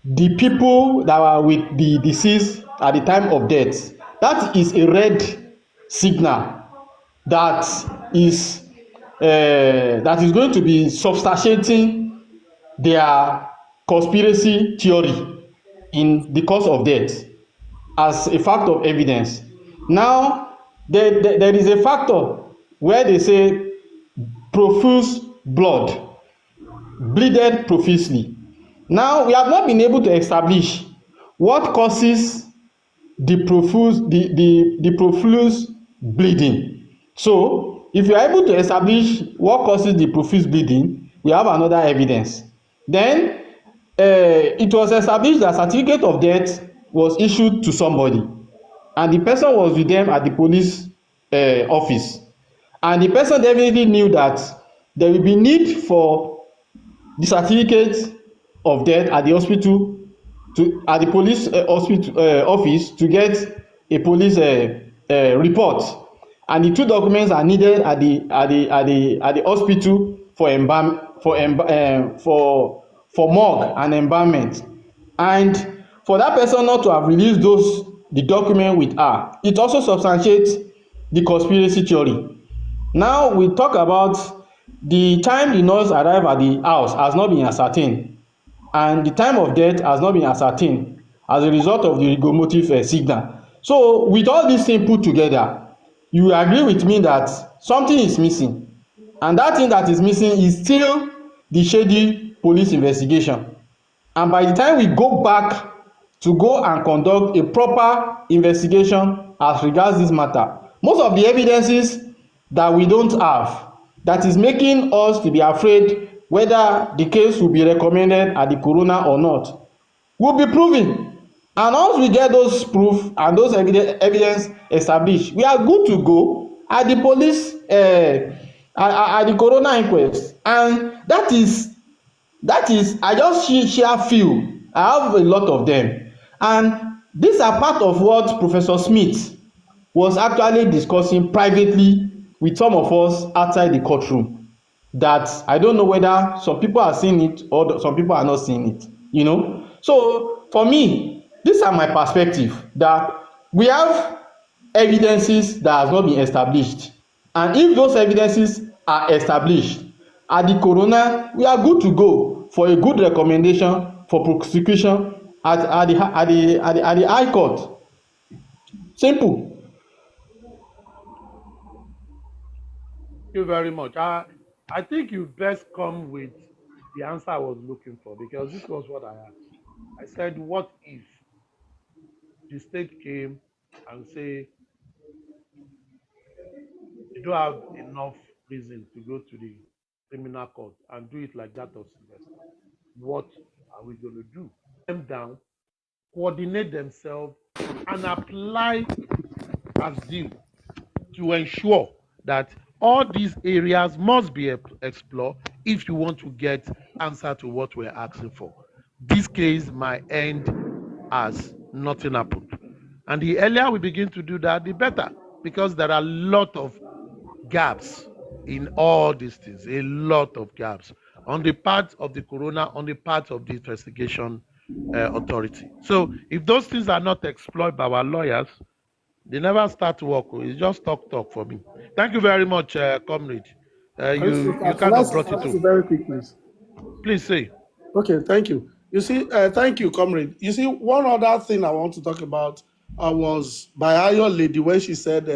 [SPEAKER 7] the people that were with the deceased at the time of death, that is a red signal that is going to be substantiating their conspiracy theory in the cause of death as a fact of evidence. Now, there is a factor where they say profuse blood, bleeded profusely. Now, we have not been able to establish what causes the profuse bleeding. So, if you are able to establish what causes the profuse bleeding, we have another evidence. Then, it was established that certificate of death was issued to somebody, and the person was with them at the police office, and the person definitely knew that there will be need for the certificate of death at the hospital at the police office to get a police report, and the 2 documents are needed at the hospital for morgue and embalmment. And for that person not to have released the document with her, it also substantiates the conspiracy theory. Now we talk about the time the nurse arrived at the house has not been ascertained, and the time of death has not been ascertained as a result of the rigomotive signal. So with all these things put together, you agree with me that something is missing, and that thing that is missing is still the shady police investigation. And by the time we go back to go and conduct a proper investigation as regards this matter, most of the evidences that we don't have, that is making us to be afraid whether the case will be recommended at the coroner or not, will be proven. And once we get those proof and those evidence established, we are good to go at the police at the coroner inquest. And that is I just share few. I have a lot of them, and these are part of what Professor Smith was actually discussing privately with some of us outside the courtroom. That I don't know whether some people are seeing it or some people are not seeing it, you know. So for me, these are my perspective, that we have evidences that has not been established, and if those evidences are established at the coroner, we are good to go for a good recommendation for prosecution at the high court. Simple.
[SPEAKER 1] Thank you very much. I think you best come with the answer I was looking for, because this was what I asked. I said, what if the state came and say you don't have enough reason to go to the criminal court and do it like that of Sylvester? What are we going to do? Them down, coordinate themselves, and apply as due to ensure that all these areas must be explored if you want to get answer to what we're asking for. This case might end as nothing happened. And the earlier we begin to do that, the better, because there are a lot of gaps in all these things, a lot of gaps on the part of the coroner, on the part of the investigation authority. So if those things are not explored by our lawyers, they never start work. It's just talk for me. Thank you very much, comrade. You kind of brought it to.
[SPEAKER 5] Very quick, please.
[SPEAKER 1] Please say.
[SPEAKER 5] Okay, thank you. You see, thank you, comrade. You see, one other thing I want to talk about was by Ayo lady when she said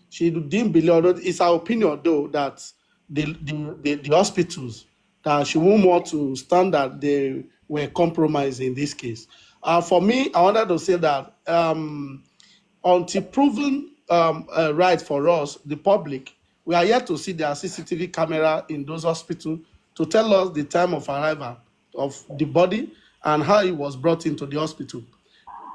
[SPEAKER 5] she didn't believe. It's her opinion though that the hospitals, that she won't want to stand that they were compromised in this case. For me, I wanted to say that until proven right for us, the public, we are yet to see their CCTV camera in those hospitals to tell us the time of arrival of the body and how it was brought into the hospital.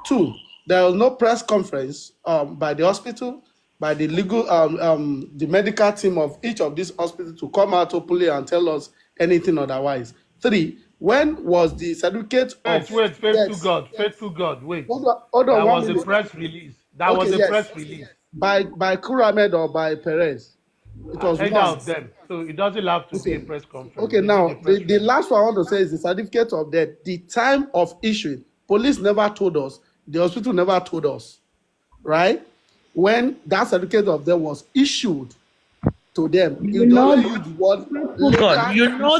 [SPEAKER 5] 2, there was no press conference by the hospital, by the legal, the medical team of each of these hospitals to come out openly and tell us anything otherwise. 3, when was the certificate of...
[SPEAKER 1] Wait, faithful God, wait.
[SPEAKER 5] Hold on,
[SPEAKER 1] that was a press release. That was a press release.
[SPEAKER 5] By Kuramed or by Perez? It was
[SPEAKER 1] either of them. So it doesn't have to be a press conference.
[SPEAKER 5] Okay, now, the last one I want to say is the certificate of death. The time of issuing, police never told us. The hospital never told us, right? When that certificate of death was issued to them.
[SPEAKER 6] You know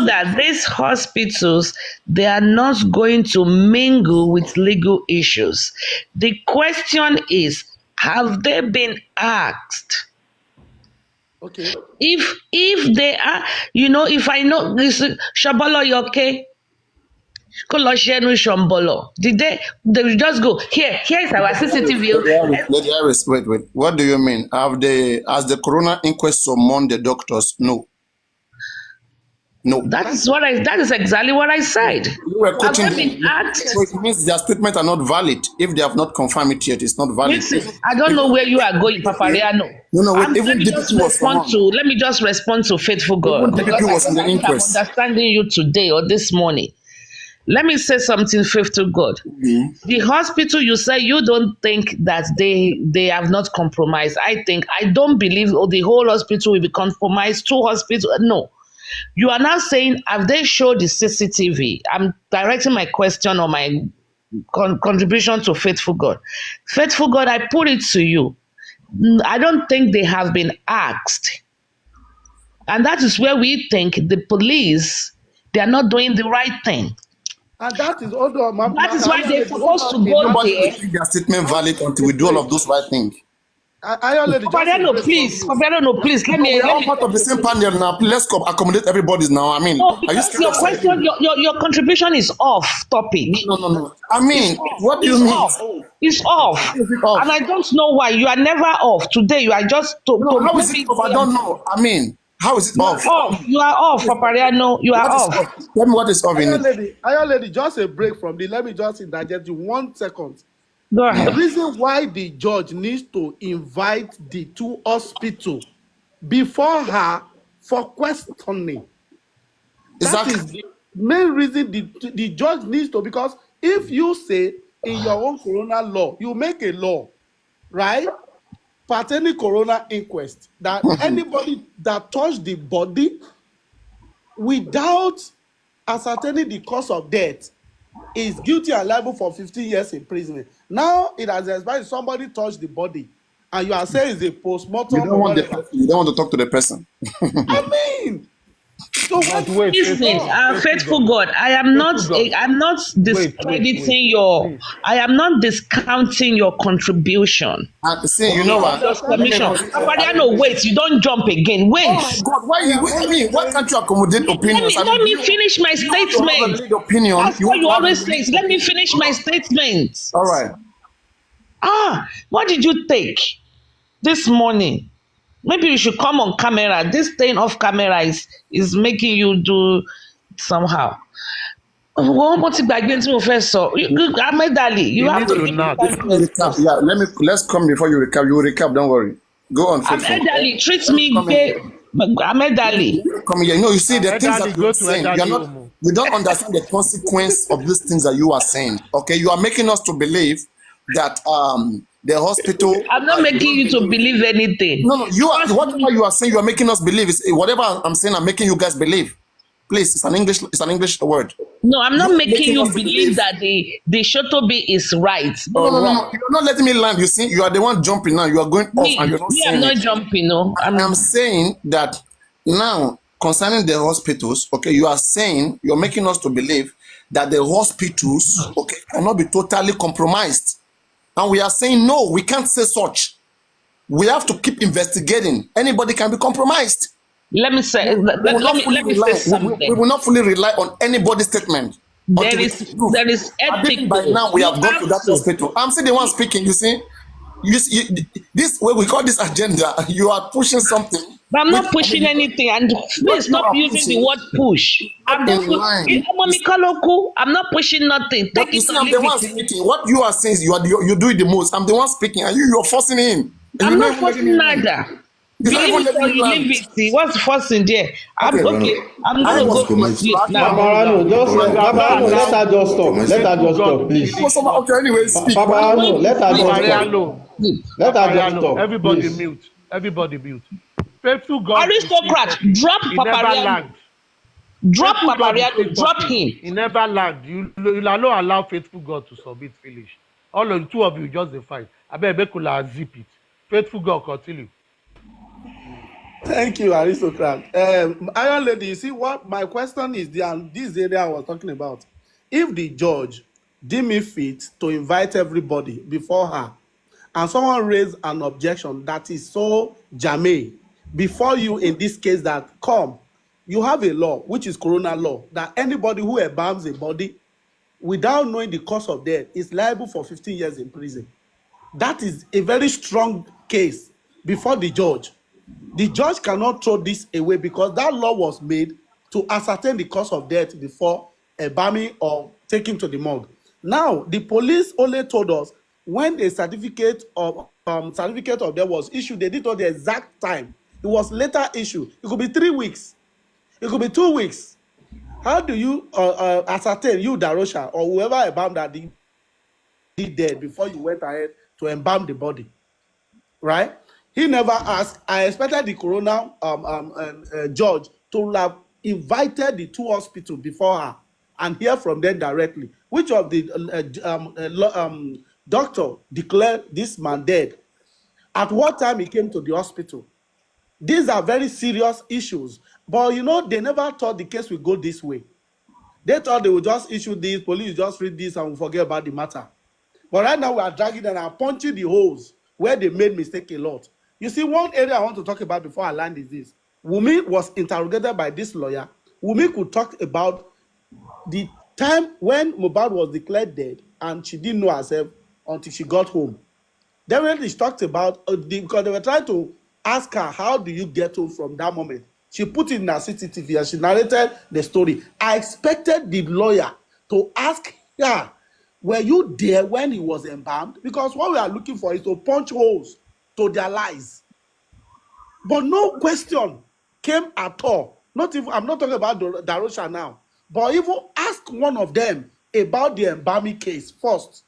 [SPEAKER 6] that these hospitals, they are not going to mingle with legal issues. The question is, have they been asked?
[SPEAKER 5] Okay.
[SPEAKER 6] If they are, if I know this Shambolo, you okay? Did they just go here's our CCTV?
[SPEAKER 2] Lady Iris, wait. What do you mean? Has the coroner inquest summoned the doctors? No.
[SPEAKER 6] That is exactly what I said.
[SPEAKER 2] You were quoting them. So it means their statements are not valid. If they have not confirmed it yet, it's not valid.
[SPEAKER 6] Listen, I don't know where you are going, Papariano.
[SPEAKER 2] No, even DPP was
[SPEAKER 6] let me just respond to Faithful God.
[SPEAKER 2] DPP was in the inquest.
[SPEAKER 6] I'm understanding you today or this morning. Let me say something, Faithful God. Mm-hmm. The hospital, you say you don't think that they have not compromised. I don't believe the whole hospital will be compromised. 2 hospitals, no. You are now saying, have they showed the CCTV? I'm directing my question or my contribution to Faithful God. Faithful God, I put it to you. I don't think they have been asked. And that is where we think the police, they are not doing the right thing.
[SPEAKER 5] And that is also
[SPEAKER 6] that is why they're supposed to go there.
[SPEAKER 2] Nobody will keep their statement valid until we do all of those right things.
[SPEAKER 6] Papariano, please. Let me.
[SPEAKER 2] We're all part of the same panel now. Let's accommodate everybody now. I mean,
[SPEAKER 6] your question, your contribution is off topic.
[SPEAKER 2] No. I mean, what do you mean?
[SPEAKER 6] It's off. And I don't know why. You are never off. Today you are just.
[SPEAKER 2] How is it off? I don't know. I mean, how is it off?
[SPEAKER 6] You are off, Papariano. You are off.
[SPEAKER 2] Tell me what is off in it.
[SPEAKER 5] Ayo lady, just a break from the. Let me just interject you 1 second.
[SPEAKER 6] Go
[SPEAKER 5] The
[SPEAKER 6] ahead.
[SPEAKER 5] reason why the judge needs to invite the two hospitals before her for questioning. That
[SPEAKER 2] Exactly.
[SPEAKER 5] is the main reason the judge needs to, because if you say in your own corona law, you make a law, right, pertaining corona inquest, that anybody that touched the body without ascertaining the cause of death is guilty and liable for 15 years imprisonment. Now it has expired. Somebody touched the body, and you are saying it's a
[SPEAKER 2] You
[SPEAKER 5] postmortem
[SPEAKER 2] don't
[SPEAKER 5] or
[SPEAKER 2] want the
[SPEAKER 5] whatever.
[SPEAKER 2] person. You don't want to talk to the person.
[SPEAKER 5] I mean, so what
[SPEAKER 1] But
[SPEAKER 5] is
[SPEAKER 1] wait,
[SPEAKER 5] this
[SPEAKER 6] Listen,
[SPEAKER 5] law?
[SPEAKER 6] faithful God, I am not,
[SPEAKER 1] faithful God.
[SPEAKER 6] I'm not discrediting your,
[SPEAKER 1] Please.
[SPEAKER 6] I am not discounting your contribution.
[SPEAKER 2] And see, you
[SPEAKER 5] Okay,
[SPEAKER 2] know
[SPEAKER 5] I
[SPEAKER 2] what?
[SPEAKER 6] Your
[SPEAKER 5] understand the
[SPEAKER 6] submission.
[SPEAKER 5] contribution.
[SPEAKER 6] Apariano, wait, you don't jump again.
[SPEAKER 2] Oh
[SPEAKER 6] Wait.
[SPEAKER 2] my God! Why
[SPEAKER 5] I
[SPEAKER 2] you?
[SPEAKER 5] am
[SPEAKER 2] I
[SPEAKER 5] only
[SPEAKER 2] mean, why
[SPEAKER 5] saying,
[SPEAKER 2] can't you accommodate opinions? I
[SPEAKER 6] Let
[SPEAKER 2] mean,
[SPEAKER 6] me finish my
[SPEAKER 2] you want to have a
[SPEAKER 6] statement.
[SPEAKER 2] lead opinion.
[SPEAKER 6] That's
[SPEAKER 2] You
[SPEAKER 6] what
[SPEAKER 2] want
[SPEAKER 6] you
[SPEAKER 2] to have a
[SPEAKER 6] always
[SPEAKER 2] lead
[SPEAKER 6] say. Let me
[SPEAKER 2] opinion.
[SPEAKER 6] finish my statement.
[SPEAKER 2] All right.
[SPEAKER 6] What did you take this morning? Maybe you should come on camera. This staying off camera is making you do somehow. Wọ́n ti gbàgbé tí mo fẹ́ sọ. Ahmed Ali, you
[SPEAKER 1] You
[SPEAKER 6] have
[SPEAKER 1] need
[SPEAKER 6] to
[SPEAKER 1] to
[SPEAKER 6] give me
[SPEAKER 1] knock.
[SPEAKER 6] time
[SPEAKER 2] Before
[SPEAKER 6] to
[SPEAKER 2] you recap,
[SPEAKER 6] express.
[SPEAKER 2] yeah, let's come before you recap. You will recap. Don't worry. Go on, faithful.
[SPEAKER 6] Ahmed Ali treat
[SPEAKER 2] Let me
[SPEAKER 6] me
[SPEAKER 2] come in here.
[SPEAKER 6] Ahmed Ali.
[SPEAKER 2] Let me come in here. You know, you see the things that
[SPEAKER 1] Elderly,
[SPEAKER 2] you
[SPEAKER 1] go
[SPEAKER 2] are
[SPEAKER 1] to
[SPEAKER 2] saying. You are
[SPEAKER 1] elderly
[SPEAKER 2] not.
[SPEAKER 1] home.
[SPEAKER 2] You don't understand the consequence of these things that you are saying. Okay, you are making us to believe that the hospital.
[SPEAKER 6] I'm not making you to believe anything.
[SPEAKER 2] No, you are whatever you are saying. You are making us believe. Is whatever I'm saying. I'm making you guys believe. Please, it's an English word.
[SPEAKER 6] No, I'm
[SPEAKER 2] You
[SPEAKER 6] not
[SPEAKER 2] are
[SPEAKER 6] making
[SPEAKER 2] making
[SPEAKER 6] you
[SPEAKER 2] us to
[SPEAKER 6] believe
[SPEAKER 2] believe.
[SPEAKER 6] that the Shotobi is right
[SPEAKER 2] No,
[SPEAKER 6] or
[SPEAKER 2] no, no, no,
[SPEAKER 6] wrong.
[SPEAKER 2] no. You're not letting me land. You see, you are the one jumping now. You are going off and you're not
[SPEAKER 6] I'm
[SPEAKER 2] saying
[SPEAKER 6] not
[SPEAKER 2] it.
[SPEAKER 6] jumping. No,
[SPEAKER 2] I am saying that now concerning the hospitals, okay, you are saying you're making us to believe that the hospitals, okay, cannot be totally compromised. And we are saying no, we can't say such. We have to keep investigating. Anybody can be compromised.
[SPEAKER 6] Let me say.
[SPEAKER 2] We will not fully
[SPEAKER 6] Let me say
[SPEAKER 2] rely. We
[SPEAKER 6] something.
[SPEAKER 2] will not fully rely on anybody's statement until we get proof.
[SPEAKER 6] There is
[SPEAKER 2] I think by
[SPEAKER 6] ethical.
[SPEAKER 2] now we
[SPEAKER 6] You
[SPEAKER 2] have gone
[SPEAKER 6] have
[SPEAKER 2] to that
[SPEAKER 6] to.
[SPEAKER 2] hospital. I'm still the one speaking. You see, this way we call this agenda. You are pushing something.
[SPEAKER 6] But I'm
[SPEAKER 2] Which,
[SPEAKER 6] not
[SPEAKER 2] I mean,
[SPEAKER 6] pushing anything. And
[SPEAKER 2] what
[SPEAKER 6] please
[SPEAKER 2] you
[SPEAKER 6] stop
[SPEAKER 2] are
[SPEAKER 6] using the
[SPEAKER 2] pushing
[SPEAKER 6] word push.
[SPEAKER 2] is
[SPEAKER 6] I'm
[SPEAKER 2] not
[SPEAKER 6] not.
[SPEAKER 2] in line.
[SPEAKER 6] I'm not pushing nothing.
[SPEAKER 2] But
[SPEAKER 6] Take
[SPEAKER 2] you
[SPEAKER 6] it
[SPEAKER 2] see,
[SPEAKER 6] or
[SPEAKER 2] I'm the
[SPEAKER 6] leave
[SPEAKER 2] one
[SPEAKER 6] it.
[SPEAKER 2] speaking. What you are saying is you do it the most. I'm the one speaking, and you're forcing in, and
[SPEAKER 6] I'm
[SPEAKER 2] you're not
[SPEAKER 6] not
[SPEAKER 2] even letting me
[SPEAKER 6] forcing
[SPEAKER 2] land.
[SPEAKER 6] neither.
[SPEAKER 2] You're not
[SPEAKER 6] Believe
[SPEAKER 2] even
[SPEAKER 6] it
[SPEAKER 2] letting
[SPEAKER 6] or
[SPEAKER 2] me
[SPEAKER 6] you
[SPEAKER 2] land.
[SPEAKER 6] leave it. See, what's forcing there?
[SPEAKER 2] Okay.
[SPEAKER 6] I'm
[SPEAKER 2] I
[SPEAKER 6] gonna
[SPEAKER 2] was
[SPEAKER 6] go to
[SPEAKER 3] comment.
[SPEAKER 6] sleep now.
[SPEAKER 7] Paparano, just
[SPEAKER 1] You have not
[SPEAKER 7] Paparano, let
[SPEAKER 1] allowed
[SPEAKER 7] her just talk. Let her
[SPEAKER 1] faithful
[SPEAKER 7] just
[SPEAKER 1] God
[SPEAKER 7] talk,
[SPEAKER 1] to
[SPEAKER 7] please.
[SPEAKER 1] finish what.
[SPEAKER 2] okay. Anyway, speak.
[SPEAKER 6] I'm
[SPEAKER 7] Paparano,
[SPEAKER 6] going to
[SPEAKER 7] let her
[SPEAKER 6] sleep.
[SPEAKER 7] just talk.
[SPEAKER 1] Papariano,
[SPEAKER 6] Sleep.
[SPEAKER 7] Let her just
[SPEAKER 1] Papariano,
[SPEAKER 7] talk,
[SPEAKER 1] everybody
[SPEAKER 7] please.
[SPEAKER 1] mute. Everybody mute. Faithful God is still
[SPEAKER 6] Aristocrat,
[SPEAKER 1] talking.
[SPEAKER 6] drop
[SPEAKER 1] He never
[SPEAKER 6] Papariano.
[SPEAKER 1] lagged.
[SPEAKER 6] Drop
[SPEAKER 1] Faithful God is still
[SPEAKER 6] Papariano. Drop
[SPEAKER 1] talking.
[SPEAKER 6] him.
[SPEAKER 1] He never lagged. You not allow faithful God to submit finish. All of the two of you just the fight. I bet Bekula zip it. Faithful God continue.
[SPEAKER 5] Thank you, aristocrat. Iron Lady, you see what my question is, this area I was talking about. If the judge deem it fit to invite everybody before her, and someone raised an objection that is so germane before you in this case, that you have a law, which is corona law, that anybody who embalms a body without knowing the cause of death is liable for 15 years in prison. That is a very strong case before the judge. The judge cannot throw this away because that law was made to ascertain the cause of death before embalming or taking to the morgue. Now, the police only told us when a certificate of death was issued, they didn't know the exact time. It was later issued. It could be 3 weeks. It could be 2 weeks. How do you ascertain, you, Darosha, or whoever embalmed that dead before you went ahead to embalm the body? Right? He never asked. I expected the coroner judge to have invited the two hospitals before her and hear from them directly. Which of the doctor declared this man dead? At what time he came to the hospital? These are very serious issues. But you know, they never thought the case would go this way. They thought they would just issue this, police just read this and forget about the matter. But right now we are dragging them and punching the holes where they made mistake a lot. You see, one area I want to talk about before I land is this. Wunmi was interrogated by this lawyer. Wunmi could talk about the time when Mohbad was declared dead and she didn't know herself until she got home. Definitely she talked about, because they were trying to ask her, how do you get home from that moment? She put it in her CCTV and she narrated the story. I expected the lawyer to ask her, were you there when he was embalmed? Because what we are looking for is to punch holes to their lies. But no question came at all. Not even, I'm not talking about Darosha now, but even ask one of them about the embalming case first.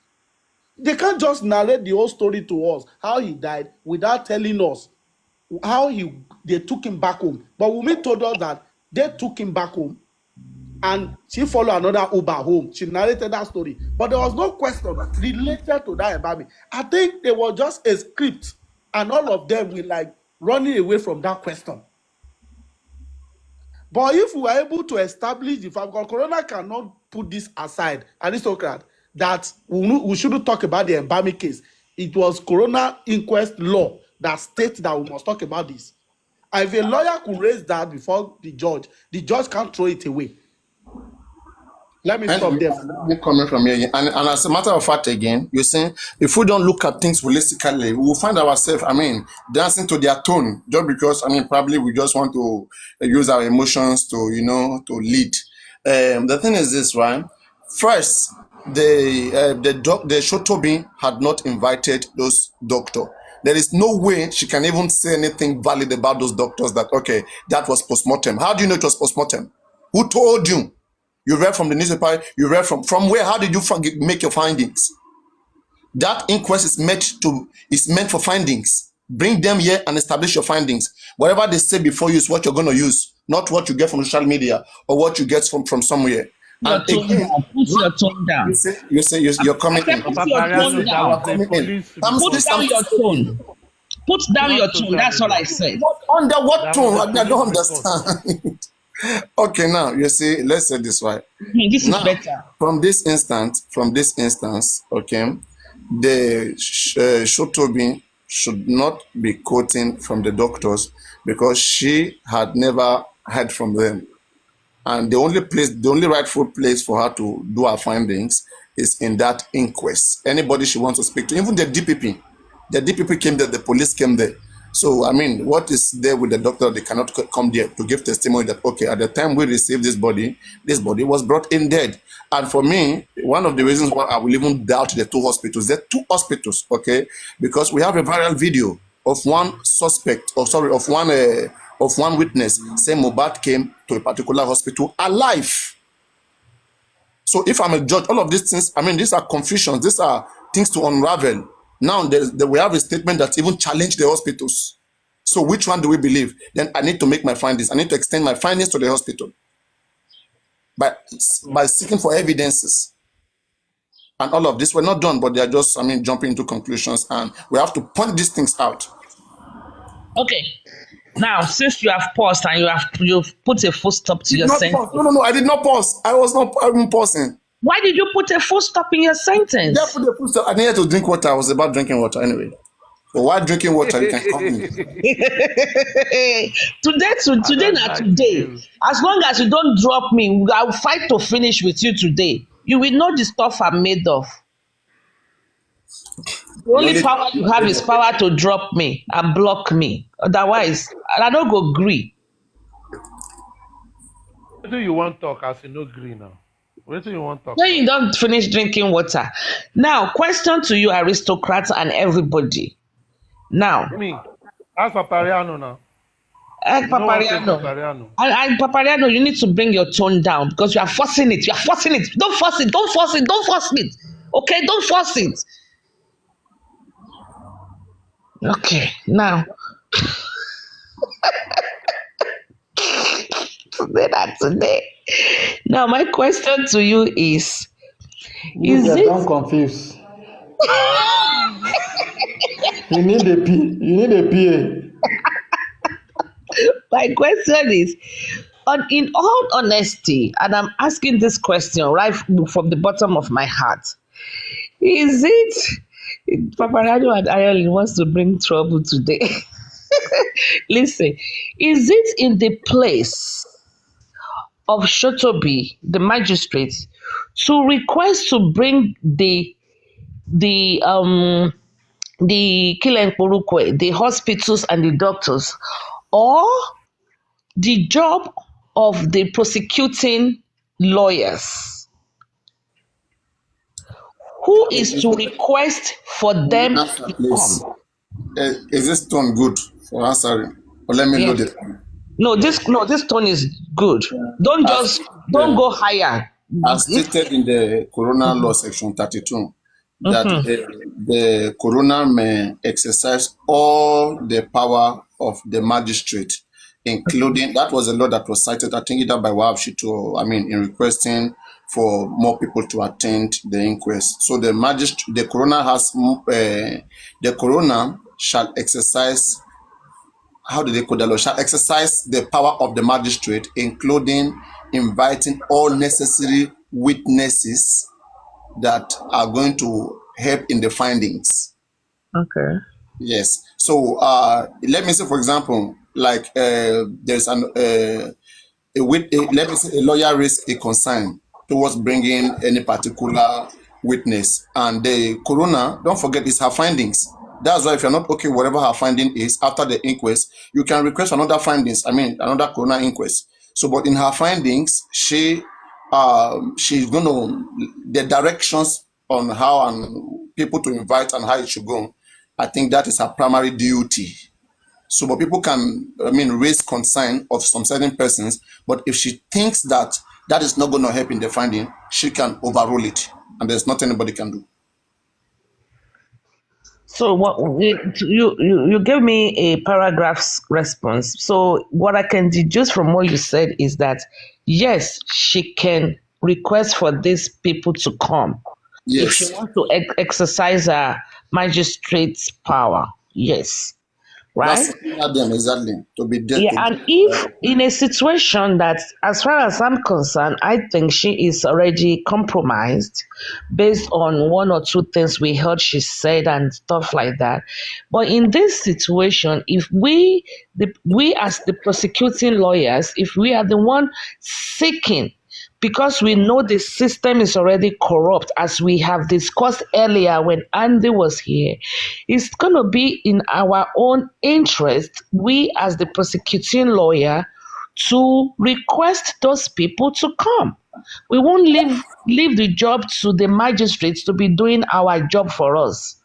[SPEAKER 5] They can't just narrate the whole story to us, how he died, without telling us how they took him back home. But Wunmi told us that they took him back home and she followed another Uber home. She narrated that story. But there was no question related to that embalming. I think there was just a script and all of them were like running away from that question. But if we are able to establish the fact, because Corona cannot put this aside, aristocrat, that we shouldn't talk about the embalming case. It was Corona inquest law that states that we must talk about this. And if a lawyer could raise that before the judge can't throw it away. Let me stop there.
[SPEAKER 2] Coming from here, and as a matter of fact, again, you're saying if we don't look at things holistically, we will find ourselves, dancing to their tone, just because, probably we just want to use our emotions to, to lead. The thing is this, right? First, the Shotobi had not invited those doctors. There is no way she can even say anything valid about those doctors that, okay, that was postmortem. How do you know it was postmortem? Who told you? You read from the newspaper, you read from where? How did you make your findings? That inquest is meant for findings. Bring them here and establish your findings. Whatever they say before you is what you're going to use, not what you get from social media or what you get from somewhere.
[SPEAKER 6] Put your tone down.
[SPEAKER 2] You say you're coming in.
[SPEAKER 6] Put your tone down. Put down your tone. Put down your tone. That's all I said.
[SPEAKER 2] Under what tone? I don't understand. Okay, now you see, let's say this right.
[SPEAKER 6] This is better.
[SPEAKER 2] From this instance, okay, the Shotobi should not be quoting from the doctors because she had never heard from them. And the only rightful place for her to do her findings is in that inquest. Anybody she wants to speak to, even the DPP came there, the police came there. So, what is there with the doctor? They cannot come there to give testimony that, okay, at the time we received this body was brought in dead. And for me, one of the reasons why I will even doubt the two hospitals, there are two hospitals, okay, because we have a viral video of one witness saying Mohbad came to a particular hospital alive. So if I'm a judge, all of these things, these are confusions, these are things to unravel. Now we have a statement that even challenged the hospitals. So which one do we believe? Then I need to make my findings. I need to extend my findings to the hospital by seeking for evidences. And all of this were not done, but they are just, jumping into conclusions, and we have to point these things out.
[SPEAKER 6] Okay. Now, since you have paused and you've put a full stop to your sentence.
[SPEAKER 2] No, I did not pause. I was not pausing.
[SPEAKER 6] Why did you put a full stop in your sentence?
[SPEAKER 2] Yeah, put a full stop. I needed to drink water. I was about drinking water anyway. But while drinking water, you can come in.
[SPEAKER 6] Today, not today. As long as you don't drop me, I'll fight to finish with you today. You will know the stuff I'm made of. The only power you have is power to drop me and block me. Otherwise, I don't go agree.
[SPEAKER 1] What do you want to talk as you no agree now? What do you want to talk?
[SPEAKER 6] When you don't finish drinking water. Now, question to you, aristocrats and everybody. Now,
[SPEAKER 1] me, ask Papariano now.
[SPEAKER 6] Papariano, you need to bring your tone down because you are forcing it. You are forcing it. Don't force it. Don't force it. Don't force it. Okay, don't force it. Okay, now. Today. Now, my question to you is
[SPEAKER 7] don't confuse. You need a PA.
[SPEAKER 6] My question is, in all honesty, and I'm asking this question right from the bottom of my heart, is it Paparazzo and Ireland wants to bring trouble today? Listen, is it in the place of Shotobi, the magistrate, to request to bring the Kilenkporukwe, the hospitals and the doctors, or the job of the prosecuting lawyers? Who is to request for them
[SPEAKER 2] Answer,
[SPEAKER 6] to
[SPEAKER 2] please.
[SPEAKER 6] come?
[SPEAKER 2] Is this tone good for answering? Or let me
[SPEAKER 6] Yeah.
[SPEAKER 2] load it.
[SPEAKER 6] No, this tone is good. Don't go higher.
[SPEAKER 2] As stated in the Corona Law Section 32, that the coroner may exercise all the power of the magistrate, including, that was a law that was cited, I think, either by Wahab Shittu, in requesting for more people to attend the inquest. So the coroner shall exercise, how do they call the law? Shall exercise the power of the magistrate, including inviting all necessary witnesses that are going to help in the findings.
[SPEAKER 6] Okay.
[SPEAKER 2] Yes. So let me say, for example, like there's let me say a lawyer raised a concern towards bringing any particular witness, and the coroner, don't forget, it's her findings. That's why if you're not okay whatever her finding is after the inquest, you can request another findings, another coroner inquest. So but in her findings, she's going to, the directions on how and people to invite and how it should go, I think that is her primary duty. So but people can raise concern of some certain persons, but if she thinks that that is not going to help in the finding, she can overrule it, and there's nothing anybody can do.
[SPEAKER 6] So what you gave me a paragraph's response. So what I can deduce from what you said is that yes, she can request for these people to come if she
[SPEAKER 2] Yes.
[SPEAKER 6] wants to exercise her magistrate's power. Yes, right?
[SPEAKER 2] That's them exactly to be there.
[SPEAKER 6] Yeah, and if in a situation that, as far as I'm concerned, I think she is already compromised based on one or two things we heard she said and stuff like that. But in this situation, if we as the prosecuting lawyers, if we are the one seeking, because we know the system is already corrupt, as we have discussed earlier when Andy was here, it's going to be in our own interest, we as the prosecuting lawyer, to request those people to come. We won't leave the job to the magistrates to be doing our job for us,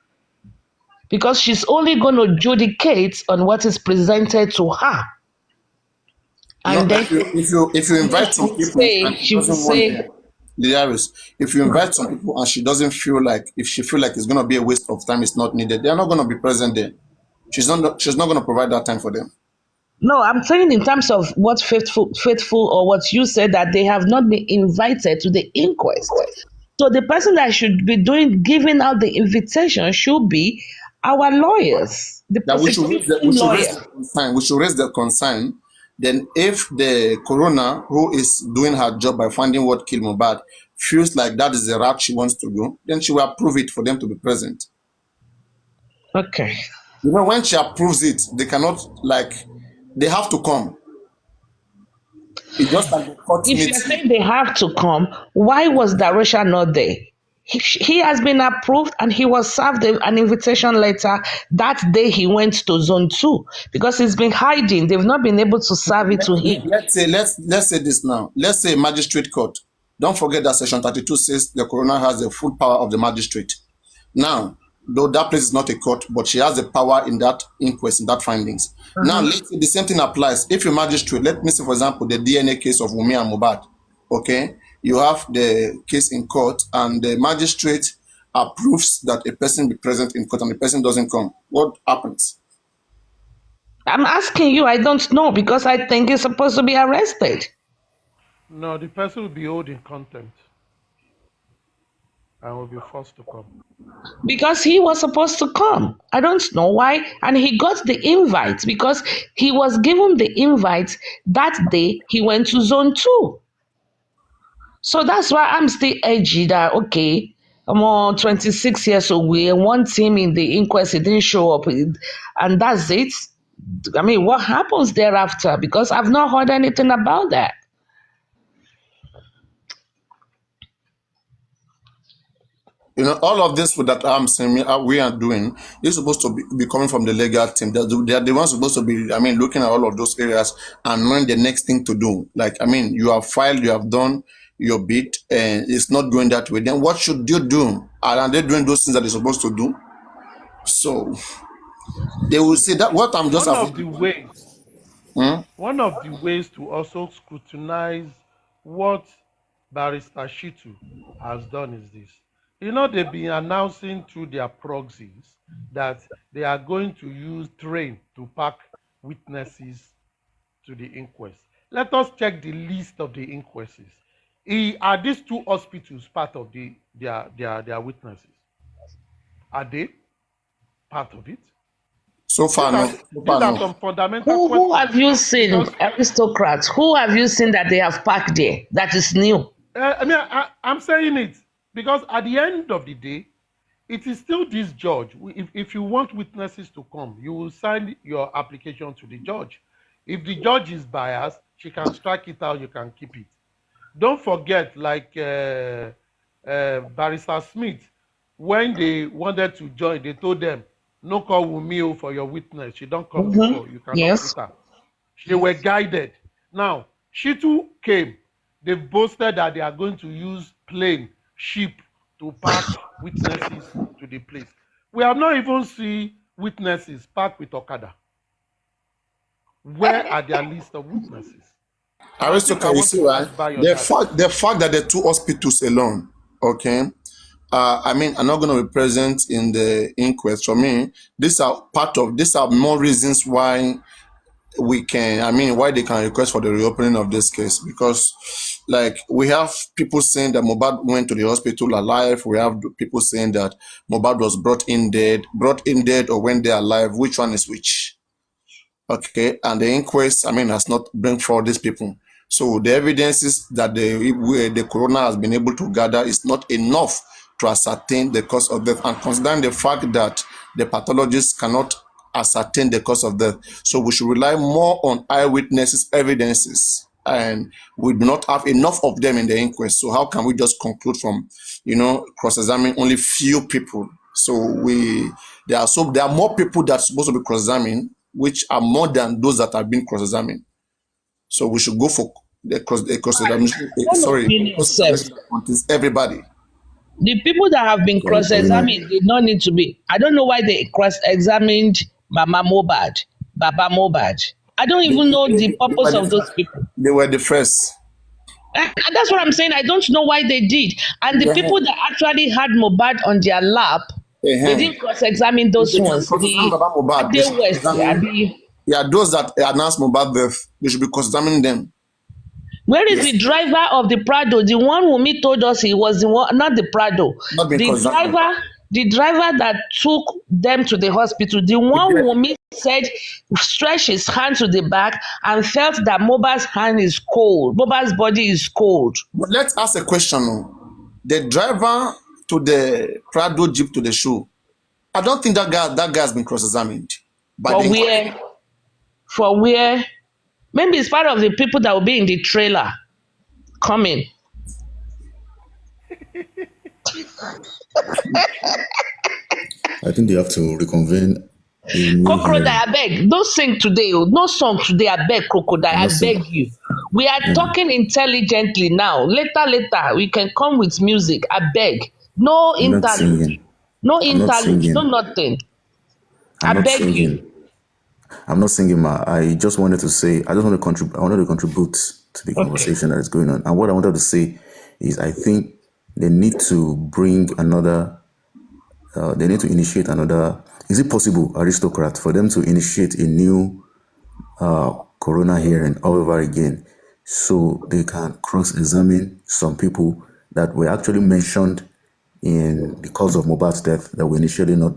[SPEAKER 6] because she's only going to adjudicate on what is presented to her. And then
[SPEAKER 2] if you invite some people and she doesn't want if you invite some people and she doesn't feel like, if she feel like it's going to be a waste of time, it's not needed, they're not going to be present there. She's not going to provide that time for them.
[SPEAKER 6] No, I'm saying in terms of what faithful, or what you said, that they have not been invited to the inquest. So the person that should be giving out the invitation should be our lawyers. We should raise
[SPEAKER 2] the concern. Then if the coroner, who is doing her job by finding what killed Mohbad, feels like that is the route she wants to go, then she will approve it for them to be present.
[SPEAKER 6] Okay.
[SPEAKER 2] When she approves it, they cannot, they have to come. It's just like the court
[SPEAKER 6] meeting. If you're saying they have to come, why was Darusha not there? He has been approved and he was served an invitation letter that day he went to Zone 2, because he's been hiding. They've not been able to serve it to him.
[SPEAKER 2] Let's say this now. Let's say magistrate court. Don't forget that Section 32 says the coroner has the full power of the magistrate. Now, though that place is not a court, but she has the power in that inquest, in that findings. Now, let's say the same thing applies. If a magistrate, let me say, for example, the DNA case of Wunmi and Mohbad, okay? You have the case in court and the magistrate approves that a person be present in court and the person doesn't come. What happens?
[SPEAKER 6] I'm asking you, I don't know, because I think he's supposed to be arrested.
[SPEAKER 1] No, the person will be held in contempt and will be forced to come.
[SPEAKER 6] Because he was supposed to come. I don't know why. And he got the invite because he was given the invite that day he went to Zone 2. So that's why I'm still edgy that, okay, I'm on 26 years old. We one team in the inquest, he didn't show up. And that's it. I mean, what happens thereafter? Because I've not heard anything about that.
[SPEAKER 2] All of this that I'm saying we are doing is supposed to be coming from the legal team. They are the ones supposed to be, looking at all of those areas and knowing the next thing to do. You have filed, you have done, your bit and it's not going that way, then what should you do? Are they doing those things that they're supposed to do? So they will say that what I'm just
[SPEAKER 1] One of the ways,
[SPEAKER 2] Hmm?
[SPEAKER 1] one of the ways to also scrutinize what Barrister Shitu has done is this. You know, they've been announcing through their proxies that they are going to use train to pack witnesses to the inquest. Let us check the list of the inquests. Are these two hospitals part of their witnesses? Are they part of it?
[SPEAKER 2] So far, no.
[SPEAKER 1] These are some fundamental
[SPEAKER 6] Who
[SPEAKER 1] questions.
[SPEAKER 6] have you seen,
[SPEAKER 1] Because
[SPEAKER 6] aristocrats? Who have you seen that they have parked there that is new?
[SPEAKER 1] I'm saying it because at the end of the day, it is still this judge. If you want witnesses to come, you will sign your application to the judge. If the judge is biased, she can strike it out, you can keep it. Don't forget, like Barrister Smith, when they wanted to join, they told them, no call Wunmi for your witness. She don't come before. You cannot
[SPEAKER 6] Yes.
[SPEAKER 1] put her. They were guided. Now, Shitu came. They boasted that they are going to use plane, ship to pack witnesses to the place. We have not even seen witnesses packed with Okada. Where are their list of witnesses?
[SPEAKER 2] Aristotle, you see, right? The fact that the two hospitals alone, okay, I mean, are not going to be present in the inquest. For me, these are more reasons why why they can request for the reopening of this case, because like we have people saying that Mohbad went to the hospital alive. We have people saying that Mohbad was brought in dead, or went there alive. Which one is which? Okay, and the inquest, has not bring forward these people. So the evidences that the coroner has been able to gather is not enough to ascertain the cause of death, and considering the fact that the pathologists cannot ascertain the cause of death. So we should rely more on eyewitnesses' evidences, and we do not have enough of them in the inquest. So how can we just conclude from, cross-examining only few people? So there are more people that are supposed to be cross-examined, which are more than those that have been cross-examined. So we should go for the cross-examination. Everybody.
[SPEAKER 6] The people that have been cross-examined did not need to be. I don't know why they cross-examined Mama Mohbad, Baba Mohbad. I don't even know the purpose of those people.
[SPEAKER 2] They were the first.
[SPEAKER 6] And that's what I'm saying. I don't know why they did. And the people that actually had Mohbad on their lap, they didn't cross-examine those ones.
[SPEAKER 2] Those that announced Mohbad death, they should be cross-examining them.
[SPEAKER 6] Where is the driver of the Prado? The one Wunmi told us he was the one, not the Prado. The driver that took them to the hospital, the one Wunmi said stretched his hand to the back and felt that Mohbad's hand is cold. Mohbad's body is cold.
[SPEAKER 2] But let's ask a question. The driver to the Prado Jeep to the show, I don't think that guy has been cross-examined.
[SPEAKER 6] For where? Maybe it's part of the people that will be in the trailer coming.
[SPEAKER 3] I think they have to reconvene.
[SPEAKER 6] Crocodile, I beg. Don't sing today. No song today. I beg, Crocodile. I beg you. We are talking intelligently now. Later, we can come with music. I beg. No interlude. No interlude. No nothing. I beg you.
[SPEAKER 3] I'm not singing, ma. I just wanted to say, I wanted to contribute to the conversation that is going on. And what I wanted to say is, I think they need to bring another, they need to initiate another. Is it possible, aristocrat, for them to initiate a new coroner hearing all over again, so they can cross-examine some people that were actually mentioned in the cause of Mohbad's death that were initially not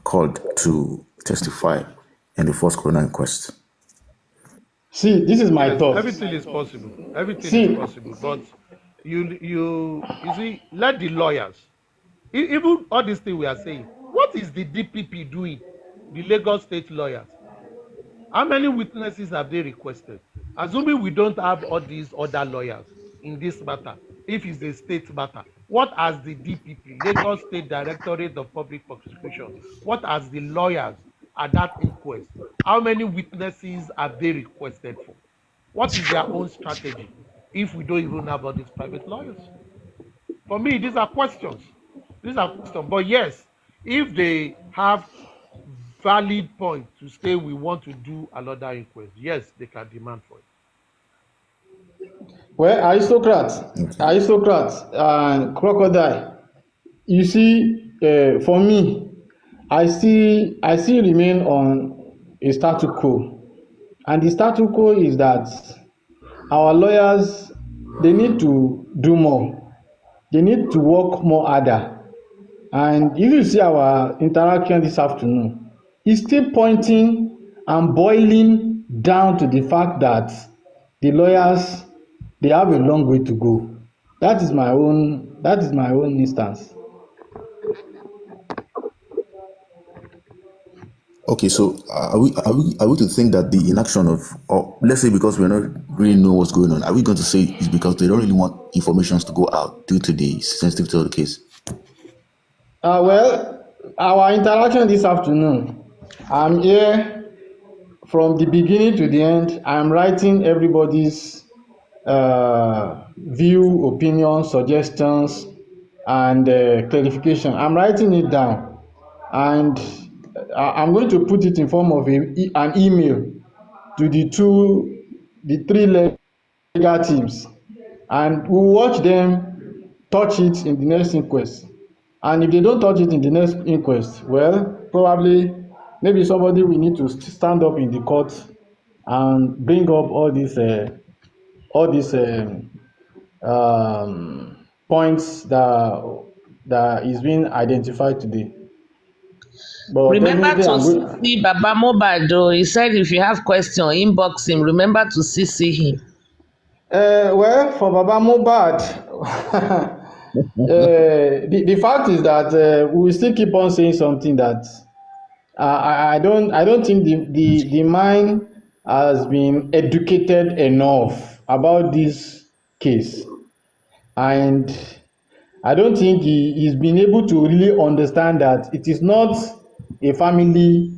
[SPEAKER 3] called to testify in the first coroner inquest?
[SPEAKER 7] See, this is my thought.
[SPEAKER 1] Everything is possible. Everything is possible. But you see, let the lawyers, even all these things we are saying, what is the DPP doing? The Lagos State lawyers. How many witnesses have they requested? Assuming we don't have all these other lawyers in this matter, if it's a state matter, what has the DPP, Lagos State Directorate of Public Prosecution, what has the lawyers at that inquest, how many witnesses have they requested for? What is their own strategy? if we don't even have all these private lawyers? For me, these are questions. But yes, if they have valid point to say we want to do another inquest, yes, they can demand for it.
[SPEAKER 7] Well, aristocrats, and crocodile. You see, for me, I still remain on a status quo, and the status quo is that our lawyers, they need to do more. They need to work more harder. And if you see our interaction this afternoon, it's still pointing and boiling down to the fact that the lawyers, they have a long way to go. That is my own instance.
[SPEAKER 3] Okay, so are we to think that the inaction of, or let's say because we don't really know what's going on, are we going to say it's because they don't really want information to go out due to the sensitivity of the case?
[SPEAKER 7] Well, our interaction this afternoon, I'm here from the beginning to the end. I'm writing everybody's view, opinion, suggestions, and clarification. I'm writing it down, and I'm going to put it in form of an email to the three legal teams, and we'll watch them touch it in the next inquest. And if they don't touch it in the next inquest, well, probably maybe somebody will need to stand up in the court and bring up all these points that is being identified today.
[SPEAKER 6] But remember to see Baba Mohbad. He said if you have question, inbox him. Remember to CC him.
[SPEAKER 7] Well, for Baba Mohbad, the fact is that we will still keep on saying something that I don't think the mind has been educated enough about this case, and I don't think he's been able to really understand that it is not a family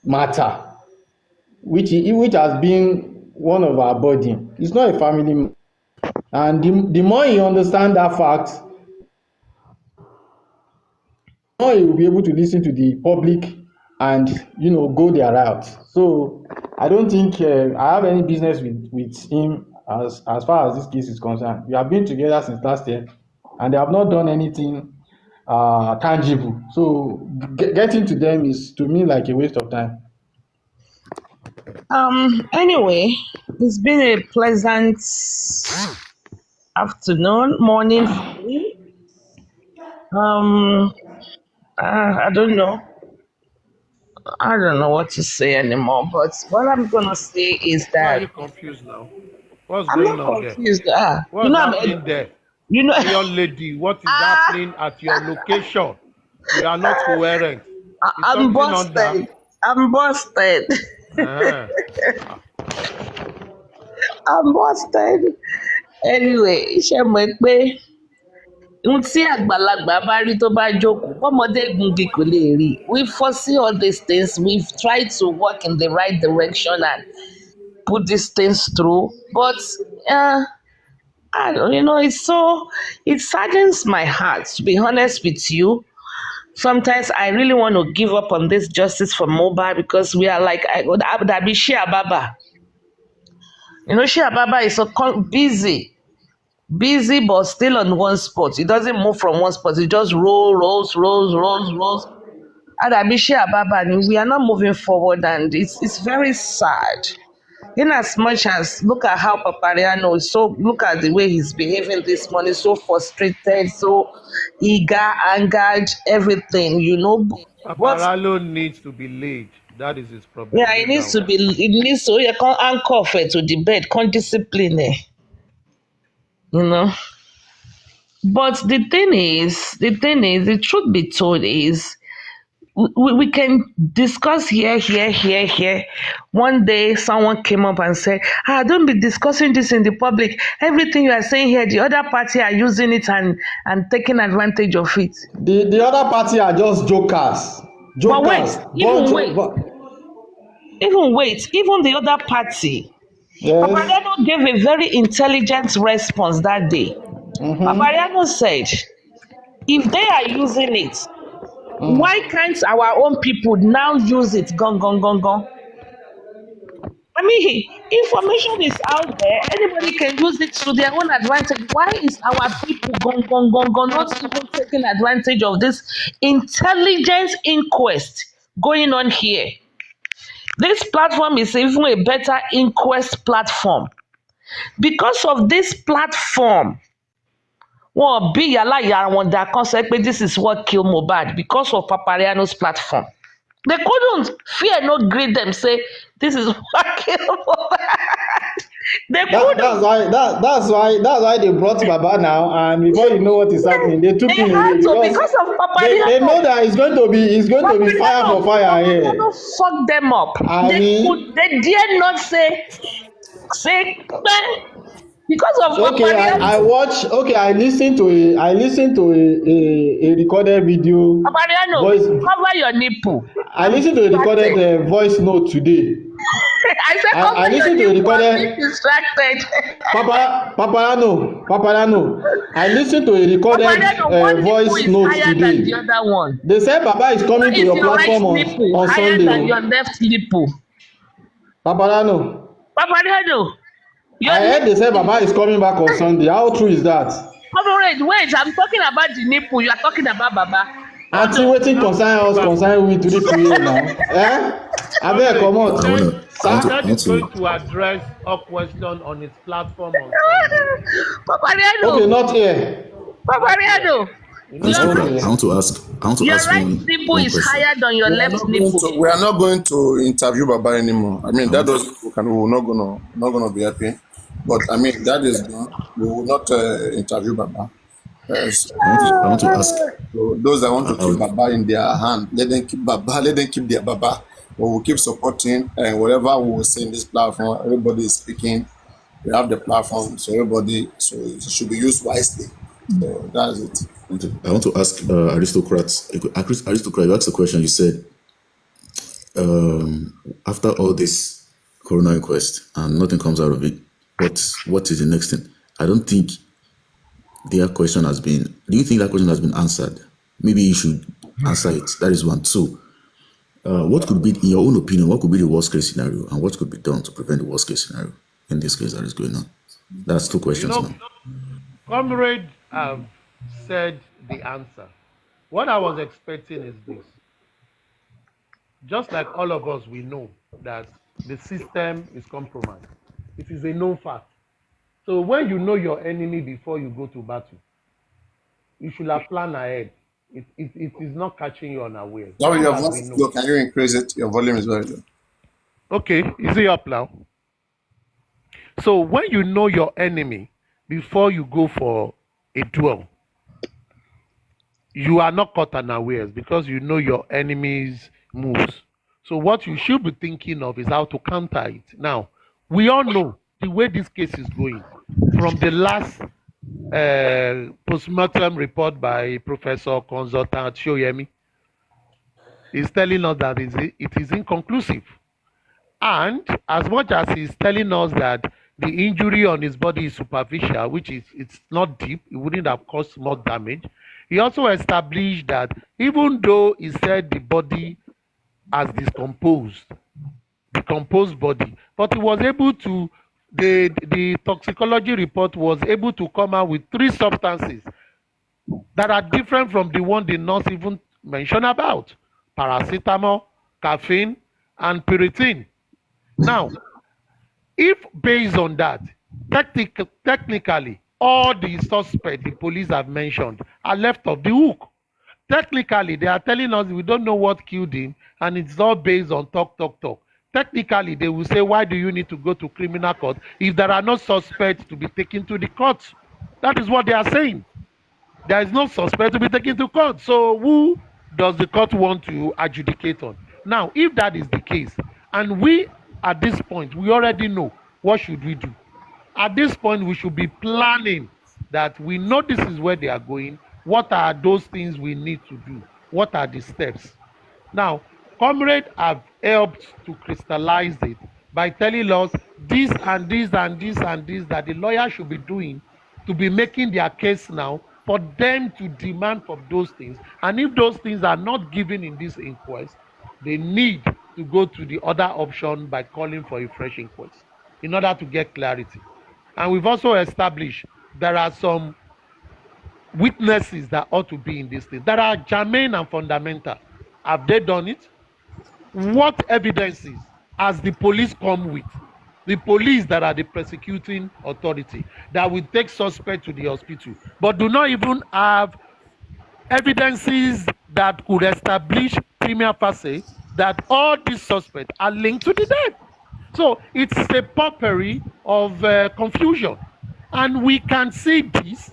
[SPEAKER 7] matter, which has been one of our burden. It's not a family matter. And the more you understand that fact, the more you will be able to listen to the public and go their route. So I don't think I have any business with him as far as this case is concerned. We have been together since last year, and they have not done anything tangible. So getting to them is, to me, like a waste of time.
[SPEAKER 6] Anyway, it's been a pleasant afternoon, morning for me. I don't know what to say anymore, but what I'm gonna say is that.
[SPEAKER 1] Why are you confused now? What's going on
[SPEAKER 6] confused.
[SPEAKER 1] there? What's happening there? Young lady, what is happening at your location? You are not coherent.
[SPEAKER 6] I'm busted. I'm busted. I'm busted. Anyway, ṣe mọ̀ pé ohun tí àgbàlagbà bá rí tó bá jókòó, ọmọdé gungi kò lè rí. We foresee all these things. We've tried to work in the right direction and put these things through, but I don't, it saddens my heart, to be honest with you. Sometimes I really want to give up on this justice for Mohbad because we are like, Dabi Shea Baba. Shea Baba is so busy, but still on one spot. He doesn't move from one spot. He just rolls. And Dabi Shea Baba, we are not moving forward, and it's very sad. In as much as, look at how Papariano is look at the way he's behaving this morning, so frustrated, so eager, angered, everything,
[SPEAKER 1] Papariano needs to be laid. That is his problem.
[SPEAKER 6] Yeah, it needs to anchor to the bed, discipline. But the thing is, the truth be told is, we can discuss here. One day someone came up and said, don't be discussing this in the public. Everything you are saying here, the other party are using it and taking advantage of it.
[SPEAKER 7] The other party are just jokers.
[SPEAKER 6] But wait, even the other party,
[SPEAKER 7] Yes.
[SPEAKER 6] Papariano gave a very intelligent response that day. Papariano said, if they are using it, why can't our own people now use it? Gong, gong, gong, gong. I mean, information is out there. Anybody can use it to their own advantage. Why is our people not even taking advantage of this intelligence inquest going on here? This platform is even a better inquest platform. Because of this platform, wọn bí yàláyà wọn dà kan sọ pé this is what kill Mohbad because of Papariano's platform. They couldn't, fear no grade them say this is what kill Mohbad. They couldn't.
[SPEAKER 7] That's why they brought Baba now, and before you know what is happening, they took him away
[SPEAKER 6] because of Papariano.
[SPEAKER 7] They know that it's going to be fire for fire here.
[SPEAKER 6] Papariano fucked them up. They dare not say because of
[SPEAKER 7] okay, I listened to a recorded video.
[SPEAKER 6] Papariano, cover your nipple.
[SPEAKER 7] I listened to a recorded voice note today.
[SPEAKER 6] I said
[SPEAKER 7] I listened to a recorded.
[SPEAKER 6] Distracted.
[SPEAKER 7] Papariano. I listened to a recorded voice note today.
[SPEAKER 6] The other one.
[SPEAKER 7] They said Baba is coming to your platform on
[SPEAKER 6] higher
[SPEAKER 7] Sunday.
[SPEAKER 6] Than your left nipple.
[SPEAKER 7] Papariano.
[SPEAKER 6] I
[SPEAKER 7] heard they said Baba is coming back on Sunday. How true is that?
[SPEAKER 6] Wait, I'm talking about the nipple. You are talking about Baba.
[SPEAKER 7] Auntie, wetin concern we to the prayer now? Abeg comot.
[SPEAKER 1] That is going to address a question on his platform on Sunday.
[SPEAKER 6] Papariano.
[SPEAKER 7] Okay, not here.
[SPEAKER 6] Papariano.
[SPEAKER 3] I want to ask
[SPEAKER 6] your right nipple is higher than your left nipple.
[SPEAKER 2] We are not going to interview Baba anymore. I mean, that doesn't. We're not gonna be happy. But I mean, that is done. We will not interview Baba. Yes.
[SPEAKER 3] I want to ask.
[SPEAKER 2] So those that want to keep Baba in their hand, let them keep Baba. Let them keep their Baba. But we'll keep supporting, and whatever we will say in this platform, everybody is speaking. We have the platform, so it should be used wisely. So that's it.
[SPEAKER 3] I want to ask aristocrats. Aristocrat, you asked a question. You said, after all this coroner inquest and nothing comes out of it, what is the next thing? I don't think their question has been. Do you think that question has been answered? Maybe you should answer it. That is one. Two. What could be, in your own opinion, what could be the worst case scenario, and what could be done to prevent the worst case scenario in this case that is going on? That's two questions now.
[SPEAKER 1] Comrade said the answer. What I was expecting is this. Just like all of us, we know that the system is compromised. It is a known fact. So when you know your enemy before you go to battle, you should have planned ahead. It is not catching you unaware.
[SPEAKER 2] Sorry, your voice. Can you increase it? Your volume is very low.
[SPEAKER 1] Okay, is it up now? So when you know your enemy before you go for a duel, you are not caught unawares because you know your enemy's moves. So what you should be thinking of is how to counter it. Now, we all know the way this case is going from the last postmortem report by Professor Consultant Shoyemi. Is telling us that it is inconclusive. And as much as he's telling us that the injury on his body is superficial, which is it's not deep, it wouldn't have caused more damage. He also established that even though he said the body has decomposed body, but he was able to, the toxicology report was able to come out with 3 substances that are different from the one the nurse even mentioned about: paracetamol, caffeine, and piriton. Now, if based on that, technically, all the suspects the police have mentioned are left off the hook. Technically, they are telling us we don't know what killed him, and it's all based on talk. Technically, they will say, why do you need to go to criminal court if there are no suspects to be taken to the court? That is what they are saying. There is no suspect to be taken to court. So who does the court want to adjudicate on? Now, if that is the case, and we, at this point, we already know, what should we do? At this point, we should be planning that we know this is where they are going. What are those things we need to do? What are the steps? Now, Comrade have helped to crystallize it by telling us this and this and this and this that the lawyer should be doing to be making their case now for them to demand for those things. And if those things are not given in this inquest, they need to go to the other option by calling for a fresh inquest in order to get clarity. And we've also established there are some witnesses that ought to be in this thing that are germane and fundamental. Have they done it? What evidences has the police come with? The police that are the prosecuting authority that will take suspect to the hospital, but do not even have evidences that could establish prima facie that all these suspects are linked to the death. So it's a potpourri of confusion, and we can see this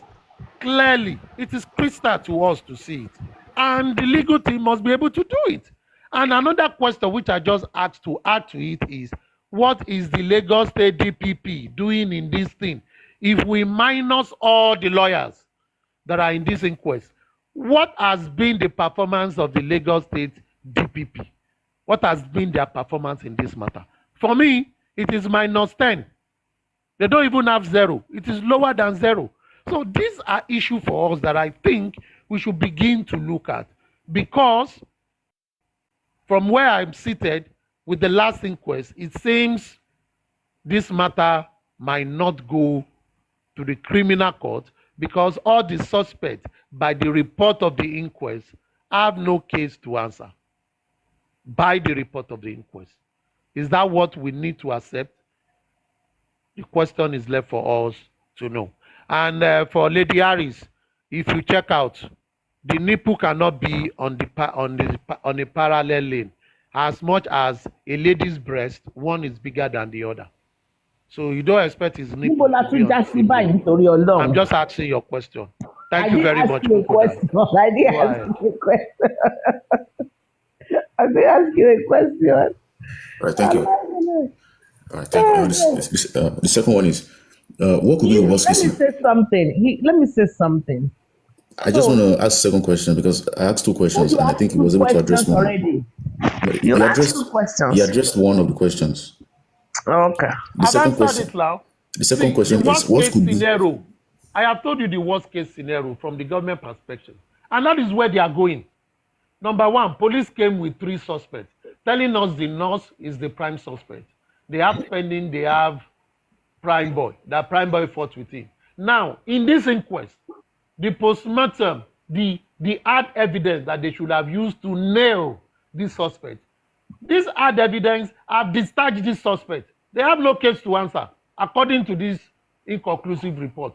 [SPEAKER 1] clearly. It is crystal to us to see it, and the legal team must be able to do it. And another question which I just asked to add to it is, what is the Lagos State DPP doing in this thing? If we minus all the lawyers that are in this inquest, what has been the performance of the Lagos State DPP? What has been their performance in this matter? For me, it is -10. They don't even have 0. It is lower than 0. So these are issues for us that I think we should begin to look at, because from where I'm seated with the last inquest, it seems this matter might not go to the criminal court because all the suspects, by the report of the inquest, have no case to answer. By the report of the inquest. Is that what we need to accept? The question is left for us to know. And for Lady Harris, if you check out, the nipple cannot be on a parallel lane. As much as a lady's breast, one is bigger than the other. So you don't expect his nipple to be on. I'm just asking your question. Thank you very much.
[SPEAKER 6] I didn't ask you a question. I didn't ask you a question.
[SPEAKER 3] All right, thank you. All right, thank you. The second one is, what could be the worst case?
[SPEAKER 6] Let me say something.
[SPEAKER 3] I just want to ask a second question because I asked 2 questions and I think he was able to address one.
[SPEAKER 6] Already.
[SPEAKER 3] He addressed one of the questions.
[SPEAKER 6] Okay.
[SPEAKER 3] The second question is, what could be?
[SPEAKER 1] I have told you the worst case scenario from the government perspective. And that is where they are going. Number 1, police came with 3 suspects, telling us the nurse is the prime suspect. They have pending, they have prime boy. That prime boy fought with him. Now, in this inquest, the postmortem, the hard evidence that they should have used to nail this suspect. This hard evidence have discharged this suspect. They have no case to answer, according to this inconclusive report.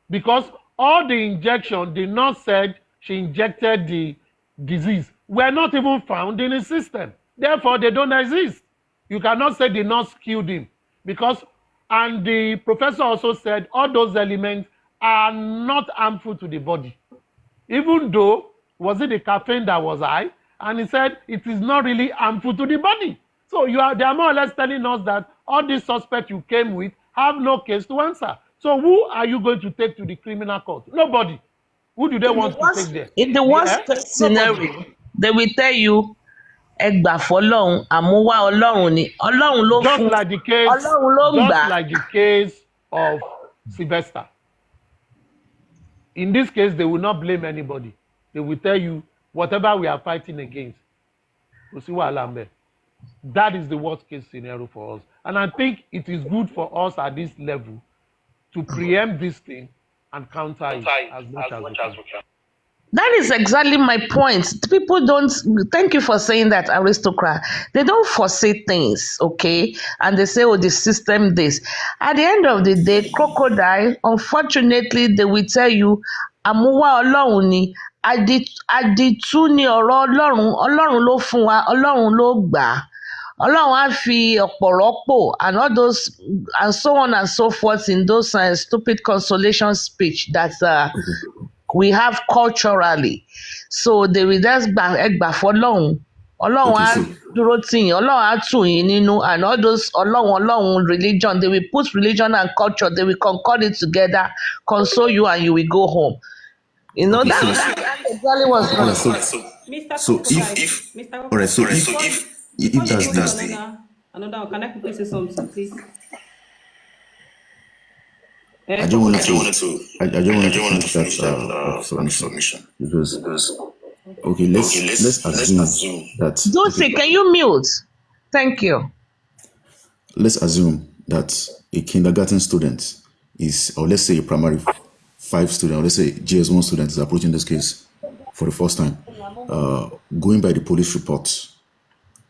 [SPEAKER 1] Because all the injection, the nurse said she injected the disease, were not even found in his system. Therefore, they don't exist. You cannot say the nurse killed him. Because, and the professor also said, all those elements are not harmful to the body. Even though, was it the caffeine that was high? And he said it is not really harmful to the body. So they are more or less telling us that all these suspects you came with have no case to answer. So who are you going to take to the criminal court? Nobody. Who do they want to take there?
[SPEAKER 6] In the worst case scenario, they will tell you, ẹgbà fọ́lọ́run, àmúwá Ọlọ́run ni. Ọlọ́run ló fún.
[SPEAKER 1] Just like the case of Sylvester. In this case, they will not blame anybody. They will tell you, whatever we are fighting against, we'll see what Alambe. That is the worst case scenario for us. And I think it is good for us at this level to preempt this thing and counter it as much as we can.
[SPEAKER 6] That is exactly my point. People don't, thank you for saying that, aristocrat. They don't foresee things, okay? And they say, oh, the system this. At the end of the day, crocodile, unfortunately, they will tell you, àmúwá Ọlọ́run ni, àdìtú ni ọ̀rọ̀ Ọlọ́run, Ọlọ́run ló fún wa, Ọlọ́run ló gbà á. Ọlọ́run á fi ọ̀pọ̀ rọ́pò and all those and so on and so forth in those stupid consolation speech that we have culturally. So they will just ẹgbà fọ́lọ́run. Ọlọ́run á dúró tì yín, Ọlọ́run á tù yín nínú, and all those Ọlọ́run religion, they will put religion and culture, they will concord it together, console you, and you will go home. You know, that's exactly what's going on.
[SPEAKER 3] So if that's the
[SPEAKER 8] Another one. Can I quickly say something, please?
[SPEAKER 3] I just wanted to finish that submission because okay, let's assume that
[SPEAKER 6] Dulce, can you mute? Thank you.
[SPEAKER 3] let's assume that a kindergarten student is, or let's say a primary 5 student, or let's say GS1 student is approaching this case for the first time, going by the police report.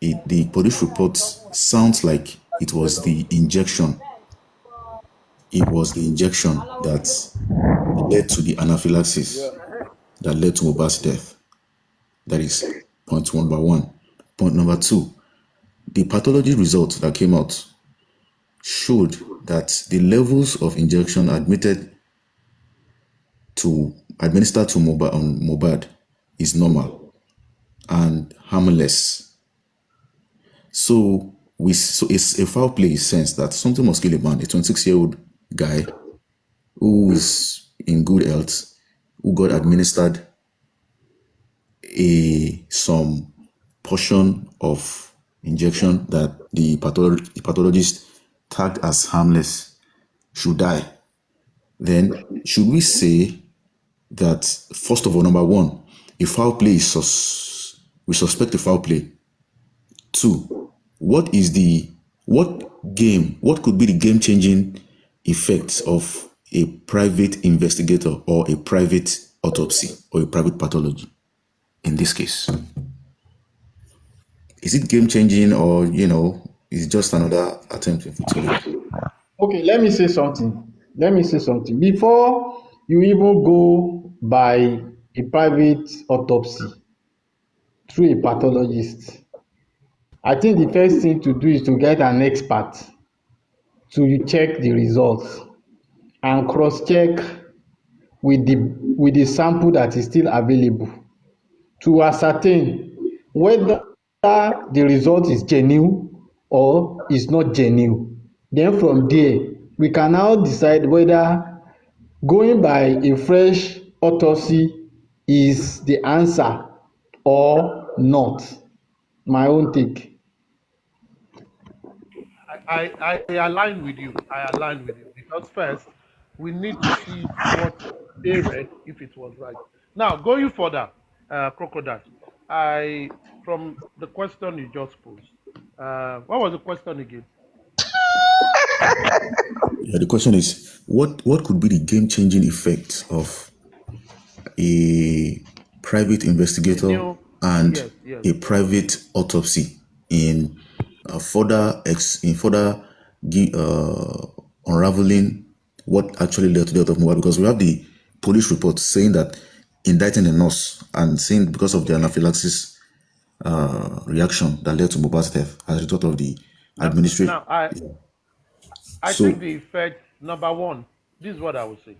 [SPEAKER 3] The police report sounds like it was the injection. It was the injection that led to the anaphylaxis that led to Mohbad's death. That is point number 1. Point number 2, the pathology results that came out showed that the levels of injection administered to Mohbad is normal and harmless. So it's a foul play sense that something must kill a man, a 26-year-old guy who is in good health, who got administered some portion of injection that the pathologist tagged as harmless, should die. Then should we say that, first of all, number 1, a foul play we suspect a foul play. 2, what could be the game-changing effects of a private investigator or a private autopsy or a private pathology in this case? Is it game-changing, or is just another attempt to
[SPEAKER 7] Okay, let me say something. Before you even go by a private autopsy through a pathologist, I think the first thing to do is to get an expert to check the results and cross-check with the sample that is still available to ascertain whether the result is genuine or is not genuine. Then from there, we can now decide whether going by a fresh autopsy is the answer or not. My own take.
[SPEAKER 1] I align with you. Because first, we need to see what they read, if it was right. Now, going further, Crocodile, from the question you just posed, what was the question again?
[SPEAKER 3] Yeah, the question is, what could be the game-changing effect of a private investigator and a private autopsy in further unraveling what actually led to the death of Mohbad? Because we have the police report saying that indicting a nurse and saying because of the anaphylaxis reaction that led to Mohbad's death as a result of the administration.
[SPEAKER 1] I think the effect, number 1, this is what I would say.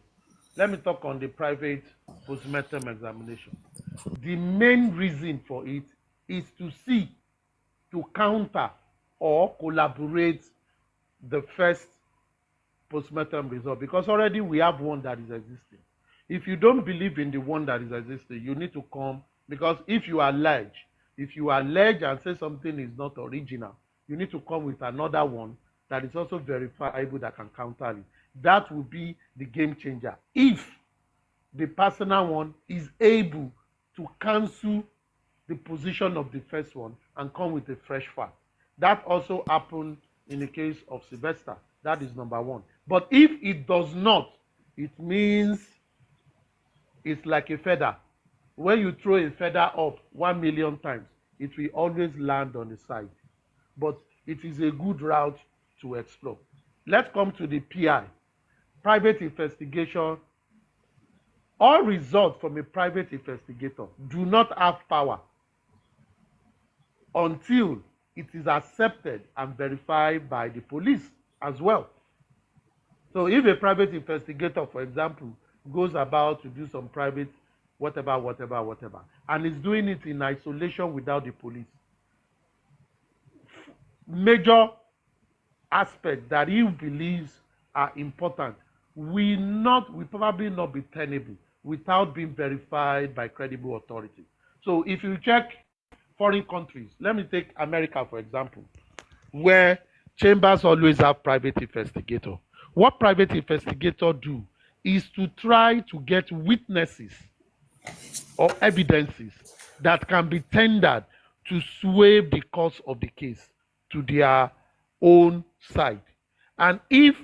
[SPEAKER 1] Let me talk on the private postmortem examination. The main reason for it is to counter or collaborate the first postmortem result, because already we have one that is existing. If you don't believe in the one that is existing, you need to come, because if you allege and say something is not original, you need to come with another one that is also verifiable that can counter it. That will be the game changer. If the personal one is able to cancel the position of the first one and come with a fresh fact. That also happened in the case of Sylvester. That is number 1. But if it does not, it means it's like a feather. When you throw a feather up 1 million times, it will always land on the side. But it is a good route to explore. Let's come to the PI, private investigation. All results from a private investigator do not have power until it is accepted and verified by the police as well. So if a private investigator, for example, goes about to do some private whatever, and is doing it in isolation without the police, major aspects that he believes are important will probably not be tenable without being verified by credible authorities. So if you check foreign countries, let me take America for example. where chambers always have private investigator. What private investigator do is to try to get witnesses or evidences that can be tendered to sway the course of the case to their own side. And if,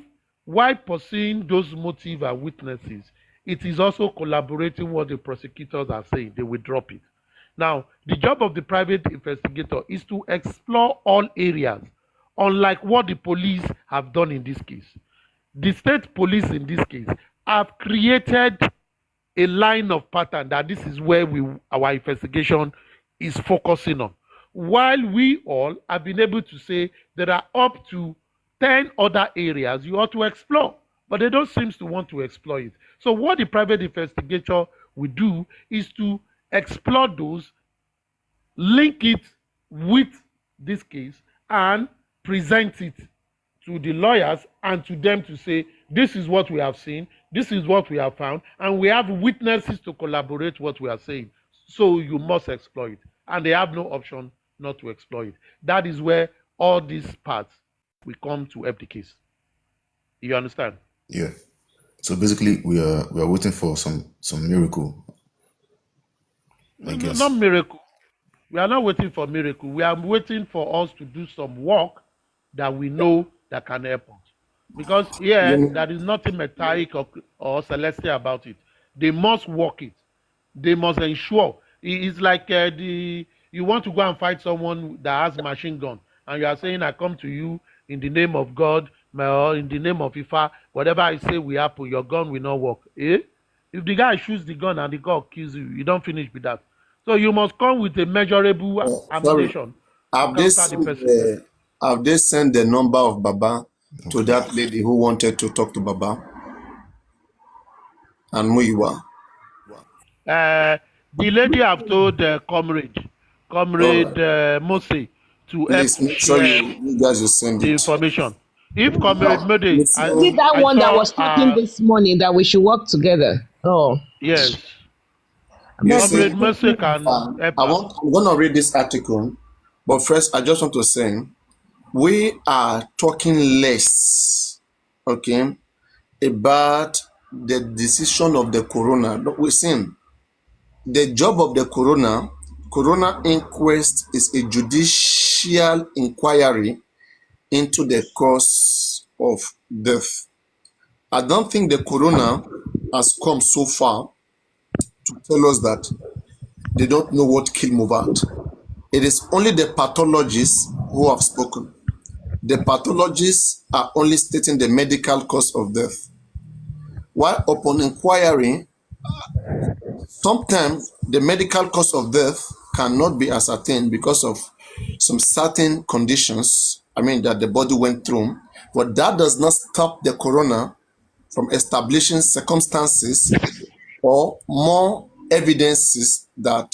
[SPEAKER 1] while pursuing those motive and witnesses, it is also collaborating what the prosecutors are saying, they will drop it. Now, the job of the private investigator is to explore all areas, unlike what the police have done in this case. The state police in this case have created a line of pattern that this is where our investigation is focusing on. While we all have been able to say there are up to 10 other areas you ought to explore, but they don't seem to want to explore it. So what the private investigator will do is to explore those, link it with this case, and present it to the lawyers and to them to say, this is what we have seen, this is what we have found, and we have witnesses to corroborate what we are saying. So you must explore it. And they have no option not to explore it. That is where all these parts will come to help the case. You understand?
[SPEAKER 3] Yeah. So basically, we are waiting for some miracle. I guess.
[SPEAKER 1] Not miracle. We are not waiting for miracle. We are waiting for us to do some work that we know that can help us. Because here, there is nothing metallic or celestial about it. They must work it. They must ensure. It's like you want to go and fight someone that has machine gun, and you are saying, I come to you in the name of God, or in the name of Ifa, whatever I say will happen, your gun will not work. If the guy shoots the gun and the gun kills you, you don't finish with that. So you must come with a measurable ammunition.
[SPEAKER 2] Have they sent the number of Baba to that lady who wanted to talk to Baba? And Muyiwa?
[SPEAKER 1] The lady have told Comrade Mose to
[SPEAKER 2] please make sure you guys will send
[SPEAKER 1] the information. If Comrade Mode,
[SPEAKER 6] is it that one that was talking this morning that we should work together? Oh,
[SPEAKER 1] yes. Comrade Mose can help.
[SPEAKER 2] I'm going to read this article, but first I just want to say we are talking less, okay, about the decision of the coroner. We're saying the job of the coroner inquest is a judicial inquiry into the cause of death. I don't think the coroner has come so far to tell us that they don't know what killed Mohbad. It is only the pathologists who have spoken. The pathologists are only stating the medical cause of death. While upon inquiry, sometimes the medical cause of death cannot be ascertained because of some certain conditions, that the body went through, but that does not stop the coroner from establishing circumstances or more evidences that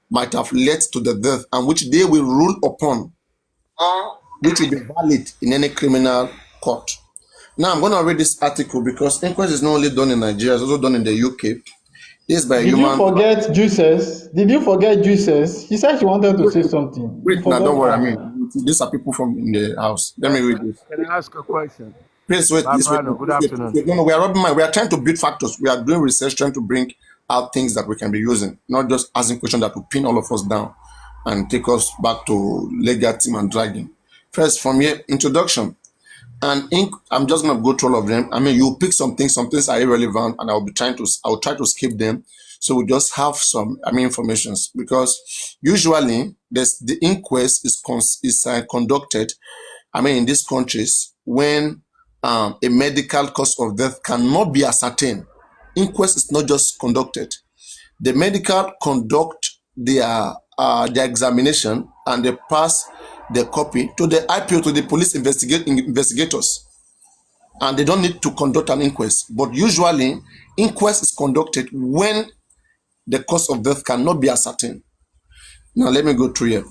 [SPEAKER 2] might have led to the death and which they will rule upon, which will be valid in any criminal court. Now, I'm going to read this article because inquest is not only done in Nigeria, it's also done in the UK. This by
[SPEAKER 7] Did you forget Jesus? She said she wanted to say something.
[SPEAKER 2] Wait, now don't worry. These are people from in the house. Let me read this.
[SPEAKER 9] Can I ask a question?
[SPEAKER 2] Please wait.
[SPEAKER 9] Good afternoon.
[SPEAKER 2] No, we are rubbing mind. We are trying to build factors. We are doing research, trying to bring out things that we can be using, not just asking questions that will pin all of us down and take us back to legal team and dragging. First, from here, introduction. And I'm just gonna go through all of them. You pick some things are irrelevant, and I'll try to skip them. So we just have some informations, because usually the inquest is conducted in these countries when a medical cause of death cannot be ascertained. Inquest is not just conducted. The medical conduct their examination and they pass the copy to the IPO, to the police investigators, and they don't need to conduct an inquest. But usually, inquest is conducted when the cause of death cannot be ascertained. Now, let me go through here.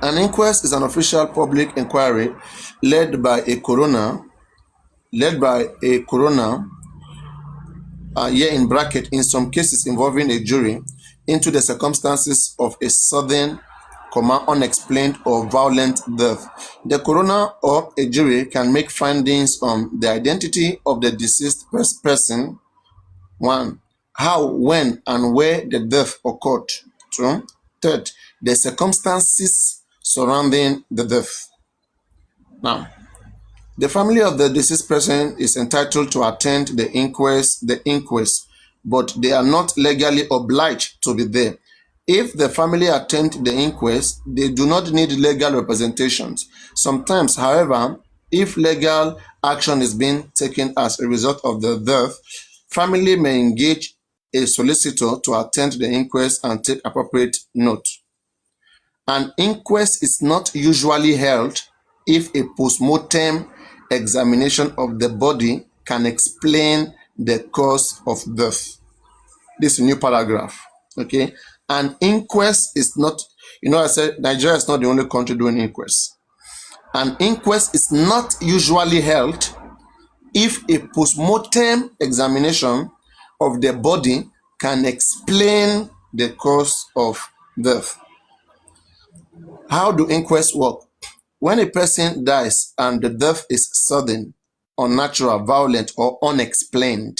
[SPEAKER 2] An inquest is an official public inquiry led by a coroner, here in bracket, in some cases involving a jury, into the circumstances of a sudden unexplained or violent death. The coroner or a jury can make findings on the identity of the deceased person. 1. How, when, and where the death occurred. 2. Third, the circumstances surrounding the death. Now, the family of the deceased person is entitled to attend the inquest, but they are not legally obliged to be there. If the family attend the inquest, they do not need legal representations. Sometimes, however, if legal action is being taken as a result of the death, family may engage a solicitor to attend the inquest and take appropriate note. An inquest is not usually held if a post-mortem examination of the body can explain the cause of death. This is a new paragraph. Okay. An inquest is not, I said Nigeria is not the only country doing inquests. An inquest is not usually held if a post-mortem examination of the body can explain the cause of death. How do inquests work? When a person dies and the death is sudden, unnatural, violent, or unexplained,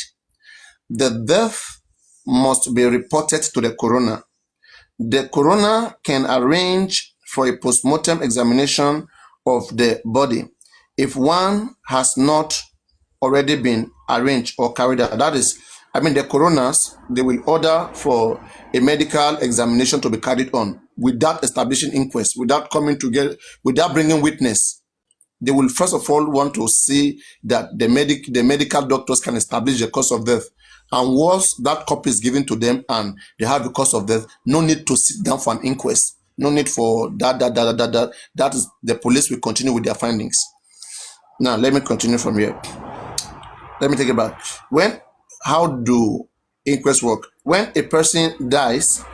[SPEAKER 2] the death must be reported to the coroner. The coroner can arrange for a post-mortem examination of the body if one has not already been arranged or carried out. That is, the coroners, they will order for a medical examination to be carried on without establishing inquest, without bringing witness. They will first of all want to see that the medical doctors can establish the cause of death. And once that copy is given to them and they have the cause of death, no need to sit down for an inquest. No need for that. That is, the police will continue with their findings. Now, let me continue from here. Let me take it back. How do inquests work? When a person dies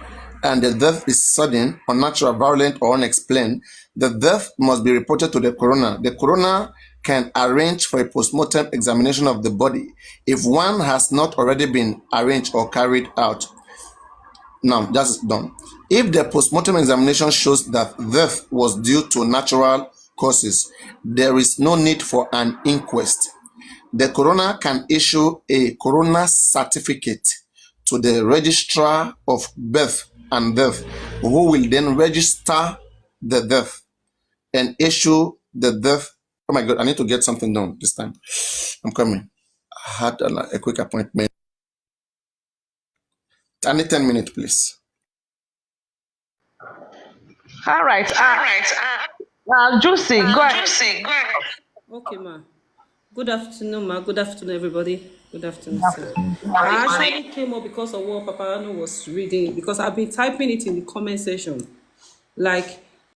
[SPEAKER 2] and the death is sudden, unnatural, violent, or unexplained, the death must be reported to the coroner. The coroner can arrange for a post-mortem examination of the body if one has not already been arranged or carried out. Now, that's done. If the post-mortem examination shows that death was due to natural causes, there is no need for an inquest. The coroner can issue a coroner certificate to the registrar of birth and death, who will then register the death and issue the death. Oh my God, I need to get something done this time. I'm coming. I had a quick appointment. I need 10 minutes, please.
[SPEAKER 6] All right. Juicy, go ahead.
[SPEAKER 8] Okay, ma. Good afternoon, ma. Good afternoon, everybody. Good afternoon, sir. I actually came up because of what Papa Ano was reading, because I've been typing it in the comment section. Like,